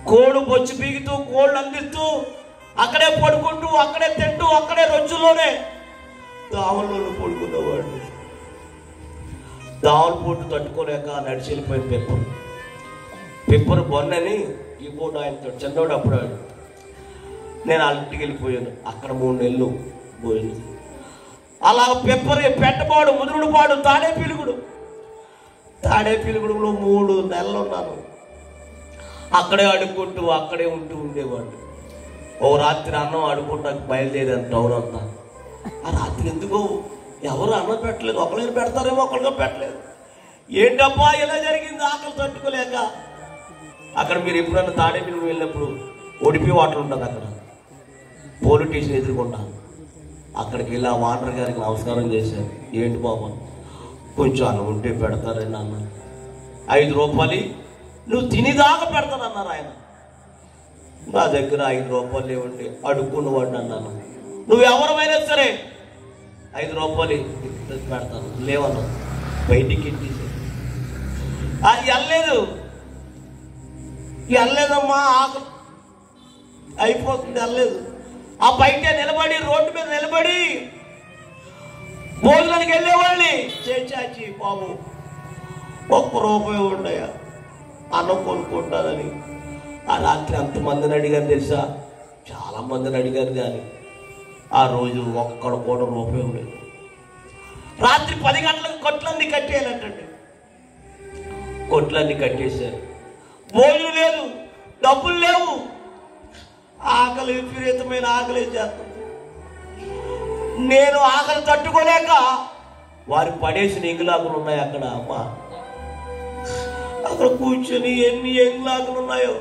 కోళ్ళు బొచ్చు పీగుతూ, కోళ్ళు అందిస్తూ, అక్కడే పడుకుంటూ, అక్కడే తింటూ, అక్కడే రొచ్చులోనే దావల్లో పడుకున్నవాడు. దావల పోటు తట్టుకోలేక నడిచి వెళ్ళిపోయిన పెప్పరు బొన్నని ఈ పోటు ఆయనతో చిన్నవాడు అప్పుడు నేను వాళ్ళ ఇంటికి వెళ్ళిపోయాను. అక్కడ 3 నెలలు పోయింది. అలా పెట్టపాడు, ముదురుడుపాడు, తాడేపీలుగుడు 3 నెలలు ఉన్నాను. అక్కడే అడుక్కుంటూ అక్కడే ఉండేవాడు. ఓ రాత్రి అన్నం అడుక్కుంటానికి బయలుదేరాను టౌన్ అంతా. ఆ రాత్రి ఎందుకో ఎవరు అన్నం పెట్టలేదు, ఒకళ్ళని పెడతారేమో ఒకళ్ళగా పెట్టలేదు. ఏంటబ్బా ఇలా జరిగింది, ఆకలి తట్టుకోలేక. అక్కడ మీరు ఎప్పుడన్నా తాడేపీలుగుడు వెళ్ళినప్పుడు ఒడిపి వాటర్ ఉంటుంది, అక్కడ పోలీస్ స్టేషన్ ఎదుర్కొంటా. అక్కడికి వెళ్ళి ఆ వాటర్ గారికి నమస్కారం చేశాను. ఏంటి బాబా కొంచెం అన్నం ఉంటే పెడతారండి అన్న. 5 రూపాయలు నువ్వు తినేదాకా పెడతానన్నారు ఆయన. నా దగ్గర 5 రూపాయలు లేవండి, అడుక్కున్నవాడిని అన్నాను. నువ్వు ఎవరైనా సరే 5 రూపాయలు పెడతాను, లేవన్నా. బయటికి ఎట్టేసాను. అది వెళ్ళలేదమ్మా, ఆకలి అయిపోతుంది, వెళ్ళలేదు. ఆ బయట నిలబడి, రోడ్డు మీద నిలబడి భోజనానికి వెళ్ళేవాళ్ళని చేచాచి బాబు 1 రూపాయి ఉండయా అన్నం కొనుక్కుంటానని. ఆ రాత్రి అంతమందిని అడిగారు తెలుసా, చాలా మందిని అడిగారు. కానీ ఆ రోజు ఒక్కడ కూడా రూపాయి ఉండేది. రాత్రి 10 గంటలకు కొట్లన్నీ కట్టేయాలంటండి. కొట్లన్నీ కట్టేశారు. భోజనం లేదు, డబ్బులు లేవు, ఆకలి విపరీతమైన ఆకలి చేస్తుంది. నేను ఆకలి తట్టుకోలేక వారు పడేసిన ఎంగులాకులు ఉన్నాయి అక్కడ. అమ్మ అక్కడ కూర్చొని ఎన్ని ఎంగులాకులు ఉన్నాయో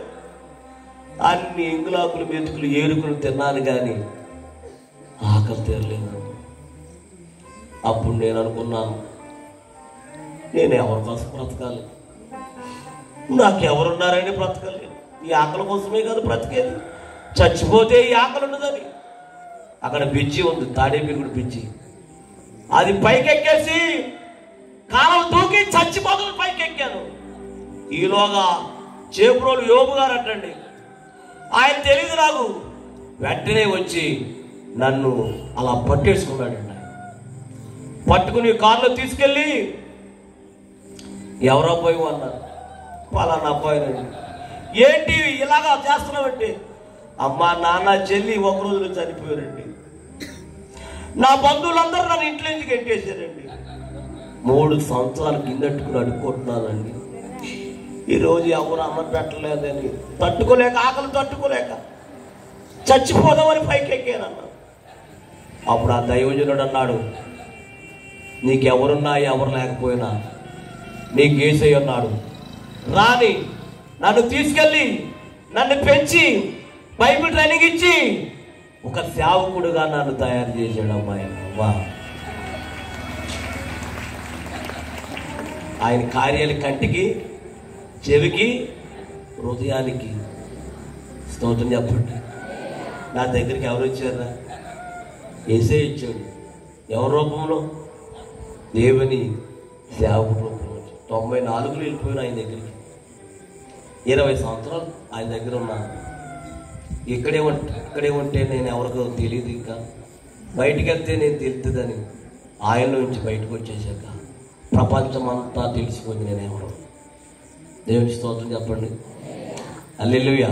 అన్ని ఎంగులాకులు, మెతుకులు, ఏరుకులు తిన్నాను కానీ ఆకలి తీరలేదు. అప్పుడు నేను అనుకున్నాను, నేను ఎవరి కోసం బ్రతకాలి, నాకెవరున్నారని బ్రతకలేదు. ఈ ఆకలి కోసమే కదా బ్రతికేది, చచ్చిపోతే ఈ ఆకలి ఉండదని. అక్కడ బిజ్జి ఉంది, తాడేపీలుగుడు బిజ్జి. అది పైకెక్కేసి కాలం దూకి చచ్చిపోతుంది, పైకెక్కాను. ఈలోగా చేపురోలు యోబు గారు అంటండి, ఆయన తెలియదు నాకు. వెంటనే వచ్చి నన్ను అలా పట్టేసుకున్నాడండి. పట్టుకుని కారులో తీసుకెళ్ళి ఎవరో పోయి అన్నారు, పలానా పోయినండి. ఏంటి ఇలాగా చేస్తున్నామంటే, అమ్మా నాన్న చెల్లి 1 రోజులో చనిపోయారండి. నా బంధువులందరూ నన్ను ఇంట్లో నుంచి గెంటేశారండి. 3 సంవత్సరాలు కిందట్టుకుని అడుక్కుంటున్నానండి. ఈరోజు ఎవరు అన్నం పెట్టలేదని తట్టుకోలేక, ఆకలి తట్టుకోలేక చచ్చిపోదామని పైకి ఎక్కానన్నా. అప్పుడు ఆ దైవజనుడు అన్నాడు, నీకెవరున్నా ఎవరు లేకపోయినా నీకు యేసయ్య ఉన్నాడు, రాని నన్ను తీసుకెళ్ళి నన్ను పెంచి బైబిల్ ట్రైనింగ్ ఇచ్చి ఒక సేవకుడుగా నన్ను తయారు చేశాడు. అమ్మాయి ఆయన కార్యాలు కంటికి, చెవికి, హృదయానికి స్తోత్రం చెప్పండి. నా దగ్గరికి ఎవరు వచ్చారా? యేసే ఇచ్చాడు. ఎవరి రూపంలో? దేవుని సేవకుడు రూపంలో. 94లో వెళ్ళిపోయిన ఆయన దగ్గరికి. 20 సంవత్సరాలు ఆయన దగ్గర ఉన్నాను. ఇక్కడే ఉంటే నేను ఎవరికో తెలియదు. ఇంకా బయటికి వెళ్తే నేను తెలుస్తుందని ఆయన నుంచి బయటకు వచ్చేసాక ప్రపంచం అంతా తెలిసిపోయింది నేను ఎవరు. దేవుని స్తోత్రం చెప్పండి. హల్లెలూయా.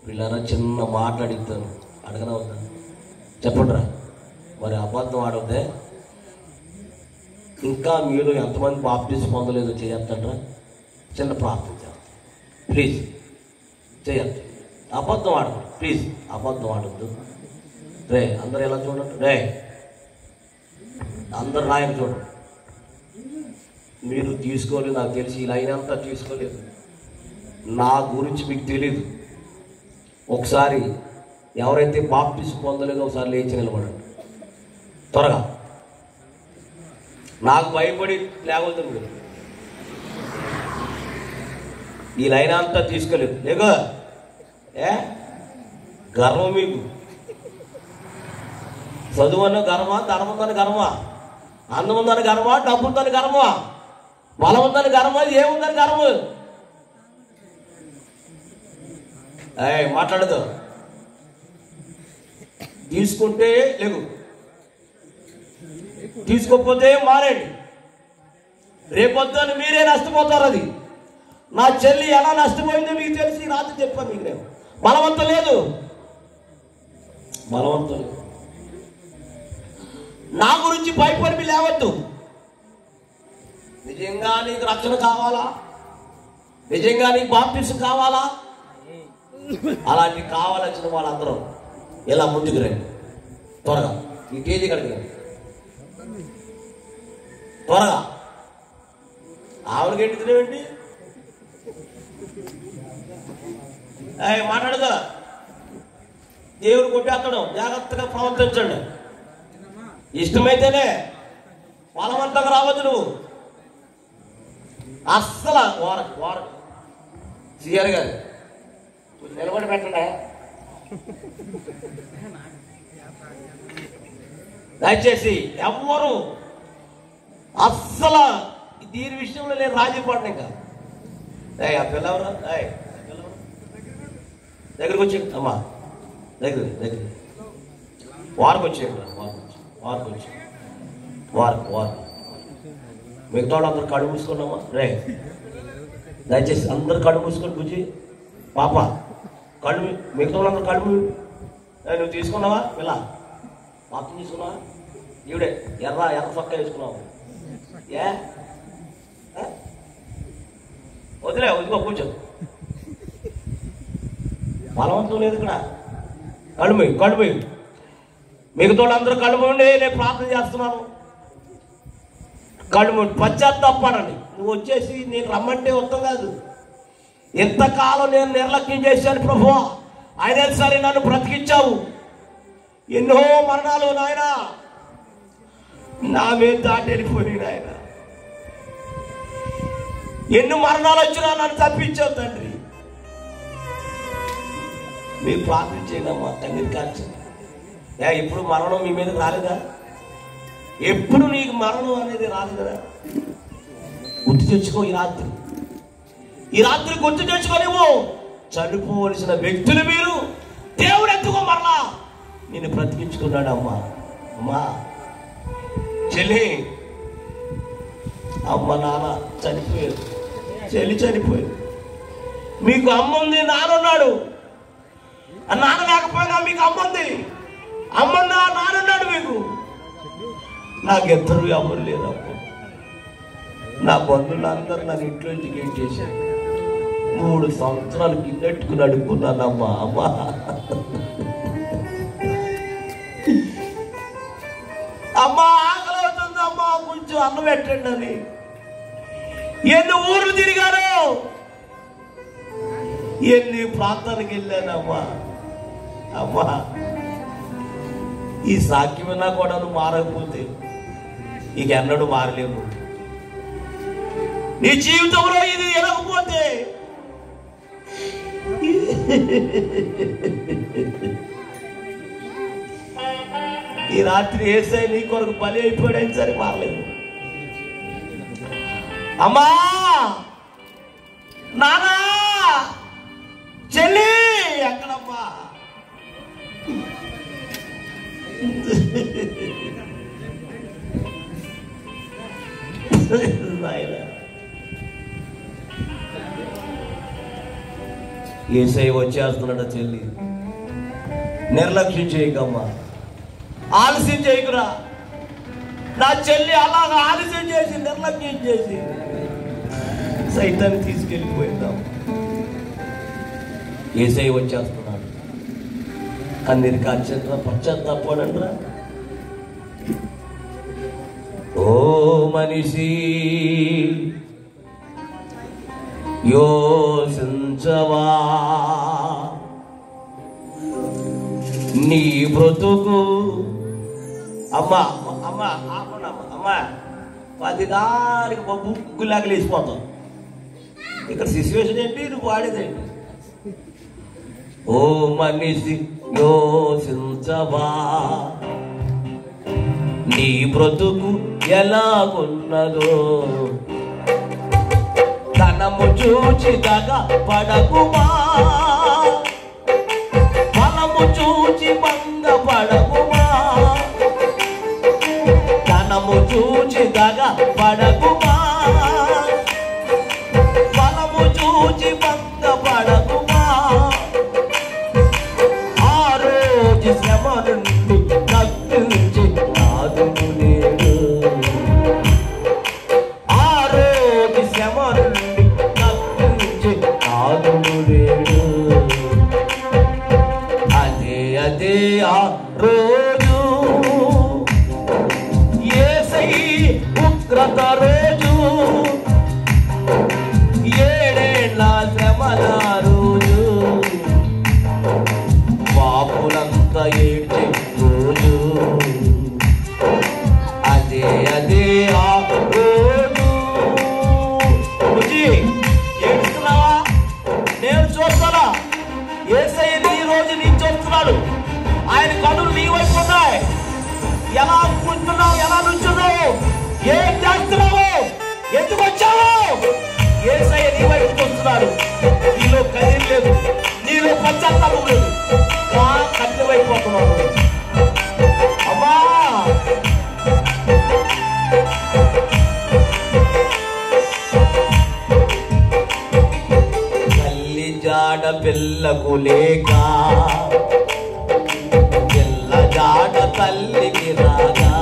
పిల్లరా చిన్న మాట అడుగుతాను, అడగనా వద్దా? చెప్పండి రా. మరి అబద్ధం ఆడవద్దే. ఇంకా మీరు ఎంతమంది బాప్టిజం పొందలేదో చేయొద్దంటారా? చిన్న ప్రార్థన చేస్తాను, ప్లీజ్ చేయొద్దు. అబద్ధం ఆడదు, ప్లీజ్ అబద్ధం ఆడద్దు. రే అందరు ఎలా చూడండి, రే అందరు రాయని చూడండి. మీరు తీసుకోలేదు, నాకు తెలిసి ఈ లైన్ అంతా తీసుకోలేదు. నా గురించి మీకు తెలియదు. ఒకసారి ఎవరైతే బాప్టిజం పొందలేదో ఒకసారి లేచి నిలబడండి త్వరగా. నాకు భయపడి లేవద్దు మీరు. ఈ లైన్ అంతా తీసుకోలేదు లేక గర్వం మీకు. చదువున్న గర్వమా, ధర్మందని గర్వమా, అందం ఉందని గర్వమా, డబ్బు ఉందని గర్వమా, బలం ఉందని గర్వమా, ఏముందని గర్వం? మాట్లాడదు. తీసుకుంటే లేవు, తీసుకోకపోతే మారేండి. రేపొద్దున మీరే నష్టపోతారు. అది నా చెల్లి ఎలా నష్టపోయిందో మీకు తెలిసి రాత్రి చెప్పాను మీకు. నేను బలవంతం లేదు, బలవంతం లేదు. నా గురించి భయపడి మీరు లేవద్దు. నిజంగా నీకు రక్షణ కావాలా, నిజంగా నీకు బాప్టిజం కావాలా, అలాంటి కావాల్సిన వాళ్ళందరూ ఇలా ముందుకు రండి త్వరగా. ఈ తేదీ కడిగి త్వరగా. ఆవిడకి ఎండుతున్నాయండి మాట్లాడదా. దేవుడు కొట్టేస్తాడు, జాగ్రత్తగా ప్రవర్తించండి. ఇష్టమైతేనే బలవంతంగా రావద్దు. నువ్వు అస్సలు వార సిఆర్ గారు నిలబడి పెట్టండి దయచేసి. ఎవ్వరు అస్సలు దీని విషయంలో నేను రాజీ పడిన. ఇంకా ఆ పిల్లవరా దగ్గరకు వచ్చేయండి అమ్మా, దగ్గర వారికి వచ్చేయండి, వారికి వచ్చి వారు మిగతా వాళ్ళు అందరు కళ్ళు మూసుకున్నామా రే. దయచేసి అందరు కళ్ళు మూసుకొని బుజ్జి పాప కళ్ళు. మిగతా వాళ్ళందరూ కళ్ళు నువ్వు తీసుకున్నావా పిల్ల? పాపం తీసుకున్నావా? ఈవిడే ఎర్ర సొక్క వేసుకున్నావు. వదిలే వదిగో కూర్చో. బలవంతం లేదు ఇక్కడ. కళ్ళు పోయి మిగతా వాళ్ళందరూ కళ్ళు పోయిండి. నేను ప్రార్థన చేస్తున్నాను. కళ్ళు పశ్చాత్తాపడండి. నువ్వు వచ్చేసి నేను రమ్మంటే వస్తాం కాదు. ఎంతకాలం నేను నిర్లక్ష్యం చేశాను ప్రభువా, అయినా సరే నన్ను బ్రతికించావు. ఎన్నో మరణాలు నాయన నా మీద దాటి వెళ్ళిపోయి నాయన. ఎన్ని మరణాలు వచ్చినా నన్ను తప్పించావు తండ్రి. మీరు ప్రార్థన చేయడమ్మా తండ్రి కాల్చండి. ఎప్పుడు మరణం మీ మీదకి రాలేదా? ఎప్పుడు నీకు మరణం అనేది రాదు కదా. గుర్తు తెచ్చుకో. ఈ రాత్రి గుర్తు తెచ్చుకోలేవు. చనిపోవలసిన వ్యక్తులు మీరు. దేవుడు ఎందుకో మరలా నేను బ్రతికించుకున్నాడు. అమ్మా చెల్లి, అమ్మ నాన్న చనిపోయారు, చెల్లి చనిపోయారు. మీకు అమ్మ ఉంది, నాన్నున్నాడు. నాన్న లేకపోయినా మీకు అమ్మ ఉంది. అమ్మ నాన్నున్నాడు మీకు. నాకెద్దరు ఎవరు లేరు. నా బంధువులు అందరూ నన్ను ఇంట్లో గేట్ చేశారు. 3 సంవత్సరాలు గిన్నెట్టుకుని అడుక్కున్నానమ్మా. అమ్మా ఆకలి అవుతుందమ్మా, కొంచెం అన్నం పెట్టండి అని ఎన్ని ఊర్లు తిరిగాను, ఎన్ని ప్రాంతాలకు వెళ్ళానమ్మా. అమ్మా ఈ సాక్ష్యమైనా కూడా నువ్వు మారకపోతే ఇక ఎన్నడూ మారలేము. నీ జీవితంలో ఇది ఎనకపోతే ఈ రాత్రి యేసయ్య నీ కొరకు బలి అయిపోయాడని సరే మారలేదు. అమ్మా నానా చెల్లి ఎక్కడమ్మా? యేసయ్య వచ్చేస్తున్నాడు. చెల్లి నిర్లక్ష్యం చేయకమ్మా, ఆలస్యం చేయకురా. నా చెల్లి అలాగా ఆలస్యం చేసి నిర్లక్ష్యం చేసి సైతాన్ని తీసుకెళ్ళిపోయిందాం. యేసయ్య వచ్చేస్తున్నాడు. కన్నీరు కార్చండ్రా, పశ్చాత్తాపడండ్రా. ఓ మనిషి యోసించవా నీ బ్రతుకు. అమ్మా అమ్మా అమ్మా 10 దానికి బుగ్గులాగా లేచిపోతాం. ఇక్కడ సిచ్యువేషన్ ఏంటి, నువ్వు వాడేదేంటి? ఓ మనిషి యోసించవా నీ బ్రతుకు ఎలాగున్నదో, ధనము చూచి దగ పడకుమా, ఫలము చూచి భంగ పడకుమా, ధనము చూచి దగ పడకుమా, ఫలము చూచి భంగ పడకుమా. ఆ రోజు శ్రమ నుండి తప్పించి నాదుడు లేడు, ఆ రోజు శ్రమ నుండి తప్పించి నాదుడు లేడు. అదే ఆ రోజు యేసై ఉగ్రత రోజు, ఏడేళ్ళ శ్రమల రోజు, పాపులంతా ఏడ్చే రోజు. అదే ఆ రోజు. ఏడుస్తున్నావా? నేను చూస్తానా? యేసయ్య ఈ రోజు నీ చూస్తున్నాడు. ఆయన కనులు నీ వైపు ఉన్నాయి. ఎలా కూర్చున్నావు, ఎలా నుంచున్నావు, ఏం చేస్తున్నావు, ఎందుకు వచ్చావు? యేసయ్య నీ వైపు చూస్తున్నాడు. నీలో కదిలి లేదు, నీలో పశ్చాత్తాపం లేదు, కత్తి వైపోతున్నావు. అమ్మా తల్లి జాడ పిల్లకు లేక, పిల్ల జాడ తల్లికి రాగా,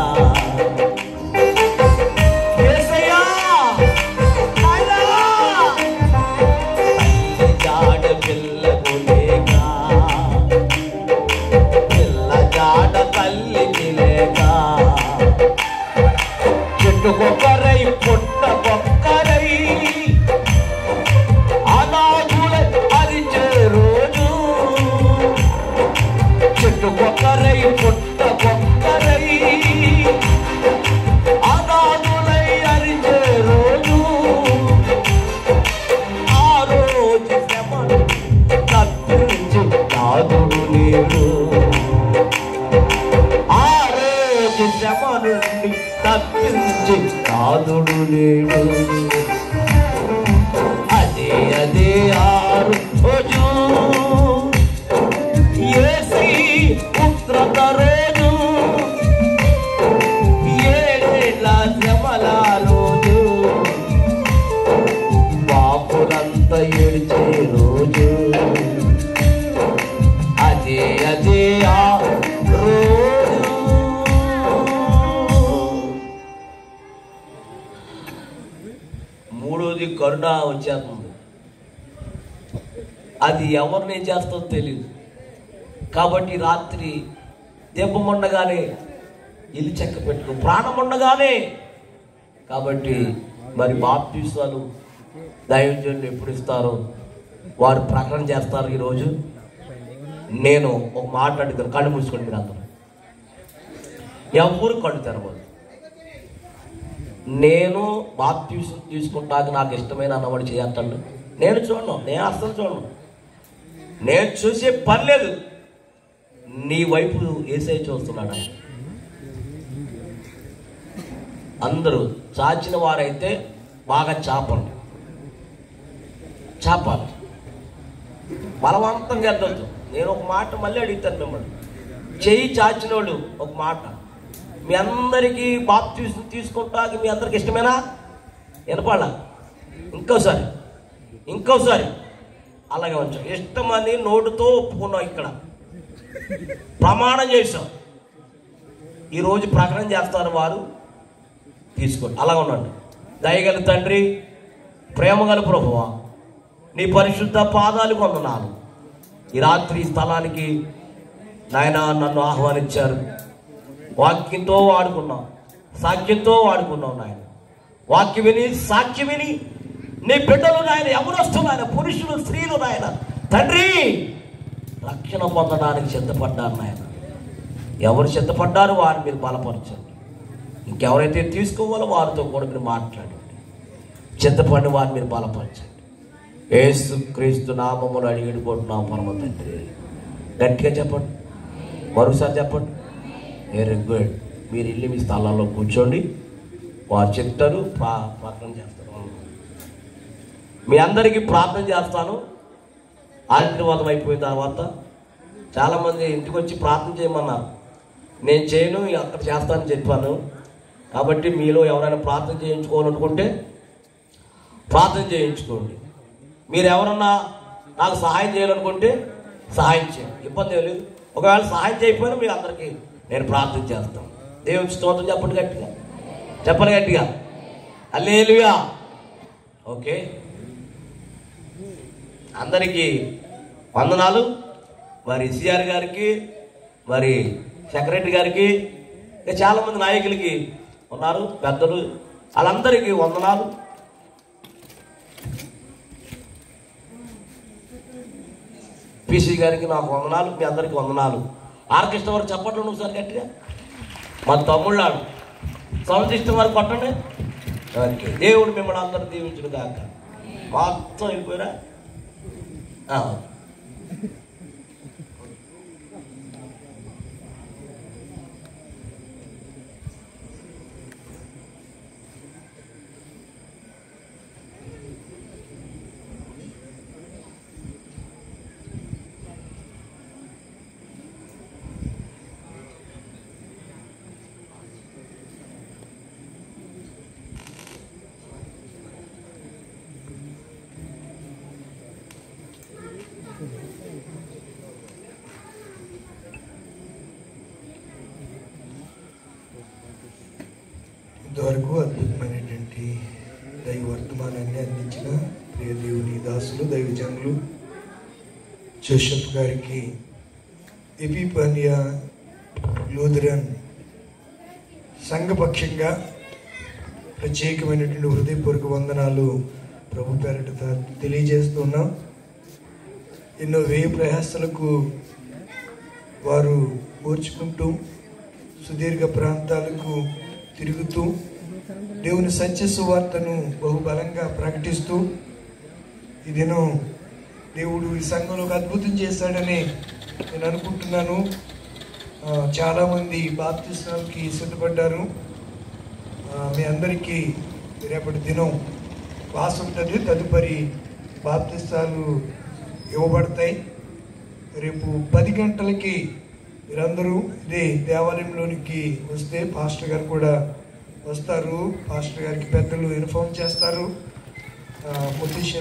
తల్లి జాడ పిల్లకు లేక, పిల్ల జాడ తల్లికి లేక, చెట్టుకొక్కరై పుట్టకొక్కరై అనాథులై అరిచే రోజు, చెట్టుకొక్కరై పుట్టకొక్కరై అనాథులై అరిచే రోజు. ఆ రోజు శ్రమను తప్పించి నాదుడు లేడు, ఆ రోజు శ్రమ నుండి తప్పించి నాదుడు లేడు. అదే ఆ రోజు యేసై ఉగ్రత రోజు, ఏడేళ్ళ శ్రమల రోజు, పాపులంతా ఏడ్చే రోజు. అదే ఆ రోజు. మూడోది కరుణ వచ్చేస్తుంది. అది ఎవరిని చేస్తుందో తెలియదు. కాబట్టి రాత్రి దీపం ఉండగానే ఇల్లు చెక్క పెట్టుకో, ప్రాణం ఉండగానే. కాబట్టి మరి బాప్తిసాలు దైవజనులు ఎప్పుడు ఇస్తారో వారు ప్రకటన చేస్తారు. ఈరోజు నేను ఒక మాట అడుగుతాను, కళ్ళు మూసుకోండి మీరు అందరూ. ఎవరు కళ్ళు తెరవద్దు. నేను బాప్తిసం తీసుకుంటాక నాకు ఇష్టమైన అన్నవాడు చేస్తాడు. నేను చూడను, నేను అస్సలు చూడను, నేను చూసే పని లేదు. నీ వైపు యేసయ్య చూస్తున్నాడు. ఆయన అందరూ చాచిన వారైతే బాగా చాపండి, చాపాలి, బలవంతంగా ఎద్దొద్దు. నేను ఒక మాట మళ్ళీ అడుగుతాను మిమ్మల్ని, చెయ్యి చాచినోడు ఒక మాట, మీ అందరికీ బాప్తిసం తీసుకుంటాకి మీ అందరికి ఇష్టమేనా? వినపడాల? ఇంకోసారి అలాగే వచ్చాం. ఇష్టమని నోటుతో ఒప్పుకున్నాం, ఇక్కడ ప్రమాణం చేసాం. ఈరోజు ప్రకటన చేస్తారు వారు, తీసుకోండి. అలాగ ఉండండి. దయగల తండ్రి, ప్రేమగల ప్రభువా, నీ పరిశుద్ధ పాదాలు వందనాలు. ఈ రాత్రి స్థలానికి నాయన నన్ను ఆహ్వానించారు. వాక్యంతో వాడుకున్నాం, సాక్ష్యంతో వాడుకున్నాం నాయన. వాక్యం విని సాక్ష్యం విని నీ బిడ్డలు నాయన ఎవరొస్తున్నారు నాయన, పురుషులు స్త్రీలు నాయన తండ్రి రక్షణ పొందడానికి సిద్ధపడ్డారు నాయన. ఎవరు సిద్ధపడ్డారో వారిని మీరు బలపరచండి. ఇంకెవరైతే తీసుకోవాలో వారితో కూడా మీరు మాట్లాడండి. సిద్ధపడిన వారిని మీరు బలపరచండి. యేసు క్రీస్తు నామములో అడిగిడుకుంటున్నాం పరమ తండ్రి. గట్టిగా చెప్పండి, మరోసారి చెప్పండి. Very good. మీరు వెళ్ళి మీ స్థలాల్లో కూర్చోండి. వారు చెప్తారు, ప్రార్థన చేస్తారు. మీ అందరికీ ప్రార్థన చేస్తాను. ఆశీర్వాదం అయిపోయిన తర్వాత చాలామంది ఇంటికి వచ్చి ప్రార్థన చేయమన్నారు. నేను చేయను, అక్కడ చేస్తానని చెప్పాను. కాబట్టి మీలో ఎవరైనా ప్రార్థన చేయించుకోవాలనుకుంటే ప్రార్థన చేయించుకోండి. మీరు ఎవరన్నా నాకు సహాయం చేయాలనుకుంటే సహాయం చేయండి, ఇబ్బంది ఏం లేదు. ఒకవేళ సహాయం చేయకపోయినా మీ అందరికీ నేను ప్రార్థన చేస్తాను. దేవుని స్తోత్రం చెప్పండి గట్టిగా, చెప్పండి గట్టిగా. హల్లెలూయా. ఓకే, అందరికీ వందనాలు. మరి సిఆర్ గారికి, మరి సెక్రటరీ గారికి, ఇంకా చాలామంది నాయకులకి ఉన్నారు, పెద్దలు, వాళ్ళందరికీ వందనాలు. పిసి గారికి నాకు వందనాలు, మీ అందరికీ వందనాలు. ఆర్కెస్ట్రా వరకు చెప్పండి ఒకసారి గట్టిగా. మా తమ్ముళ్ళాడు సౌండ్ సిస్టమ్ వరకు కొట్టండి. ఓకే, దేవుడు మిమ్మల్ని అందరూ దీవించును కాక. మొత్తం వెళ్ళిపోయారా? ఇంతవరకు అద్భుతమైనటువంటి దైవ వర్తమానాన్ని అందించిన ప్రియ దేవుని దాసులు, దైవజనులు జోసెఫ్ గారికి ఎపిఫానియా లూథరన్ సంఘపక్షంగా ప్రత్యేకమైనటువంటి హృదయపూర్వక వందనాలు ప్రభు పేరిట తెలియజేస్తున్నాం. ఎన్నో వ్యయ ప్రయాసాలకు వారు ఓర్చుకుంటూ సుదీర్ఘ ప్రాంతాలకు తిరుగుతూ దేవుని సత్య సువార్తను బహుబలంగా ప్రకటిస్తూ ఈ దినం దేవుడు ఈ సంఘంలో ఒక అద్భుతం చేశాడని నేను అనుకుంటున్నాను. చాలామంది బాప్తిస్మాకి సిద్ధపడ్డారు. మీ అందరికీ రేపటి దినం క్లాస్ ఉంటుంది. తదుపరి బాప్తిస్తాలు ఇవ్వబడతాయి. రేపు 10 గంటలకి మీరందరూ ఇదే దేవాలయంలోనికి వస్తే పాస్టర్ గారు కూడా వస్తారు. పాస్టర్ గారికి పెద్దలు ఇన్ఫార్మ్ చేస్తారు. పొజిషన్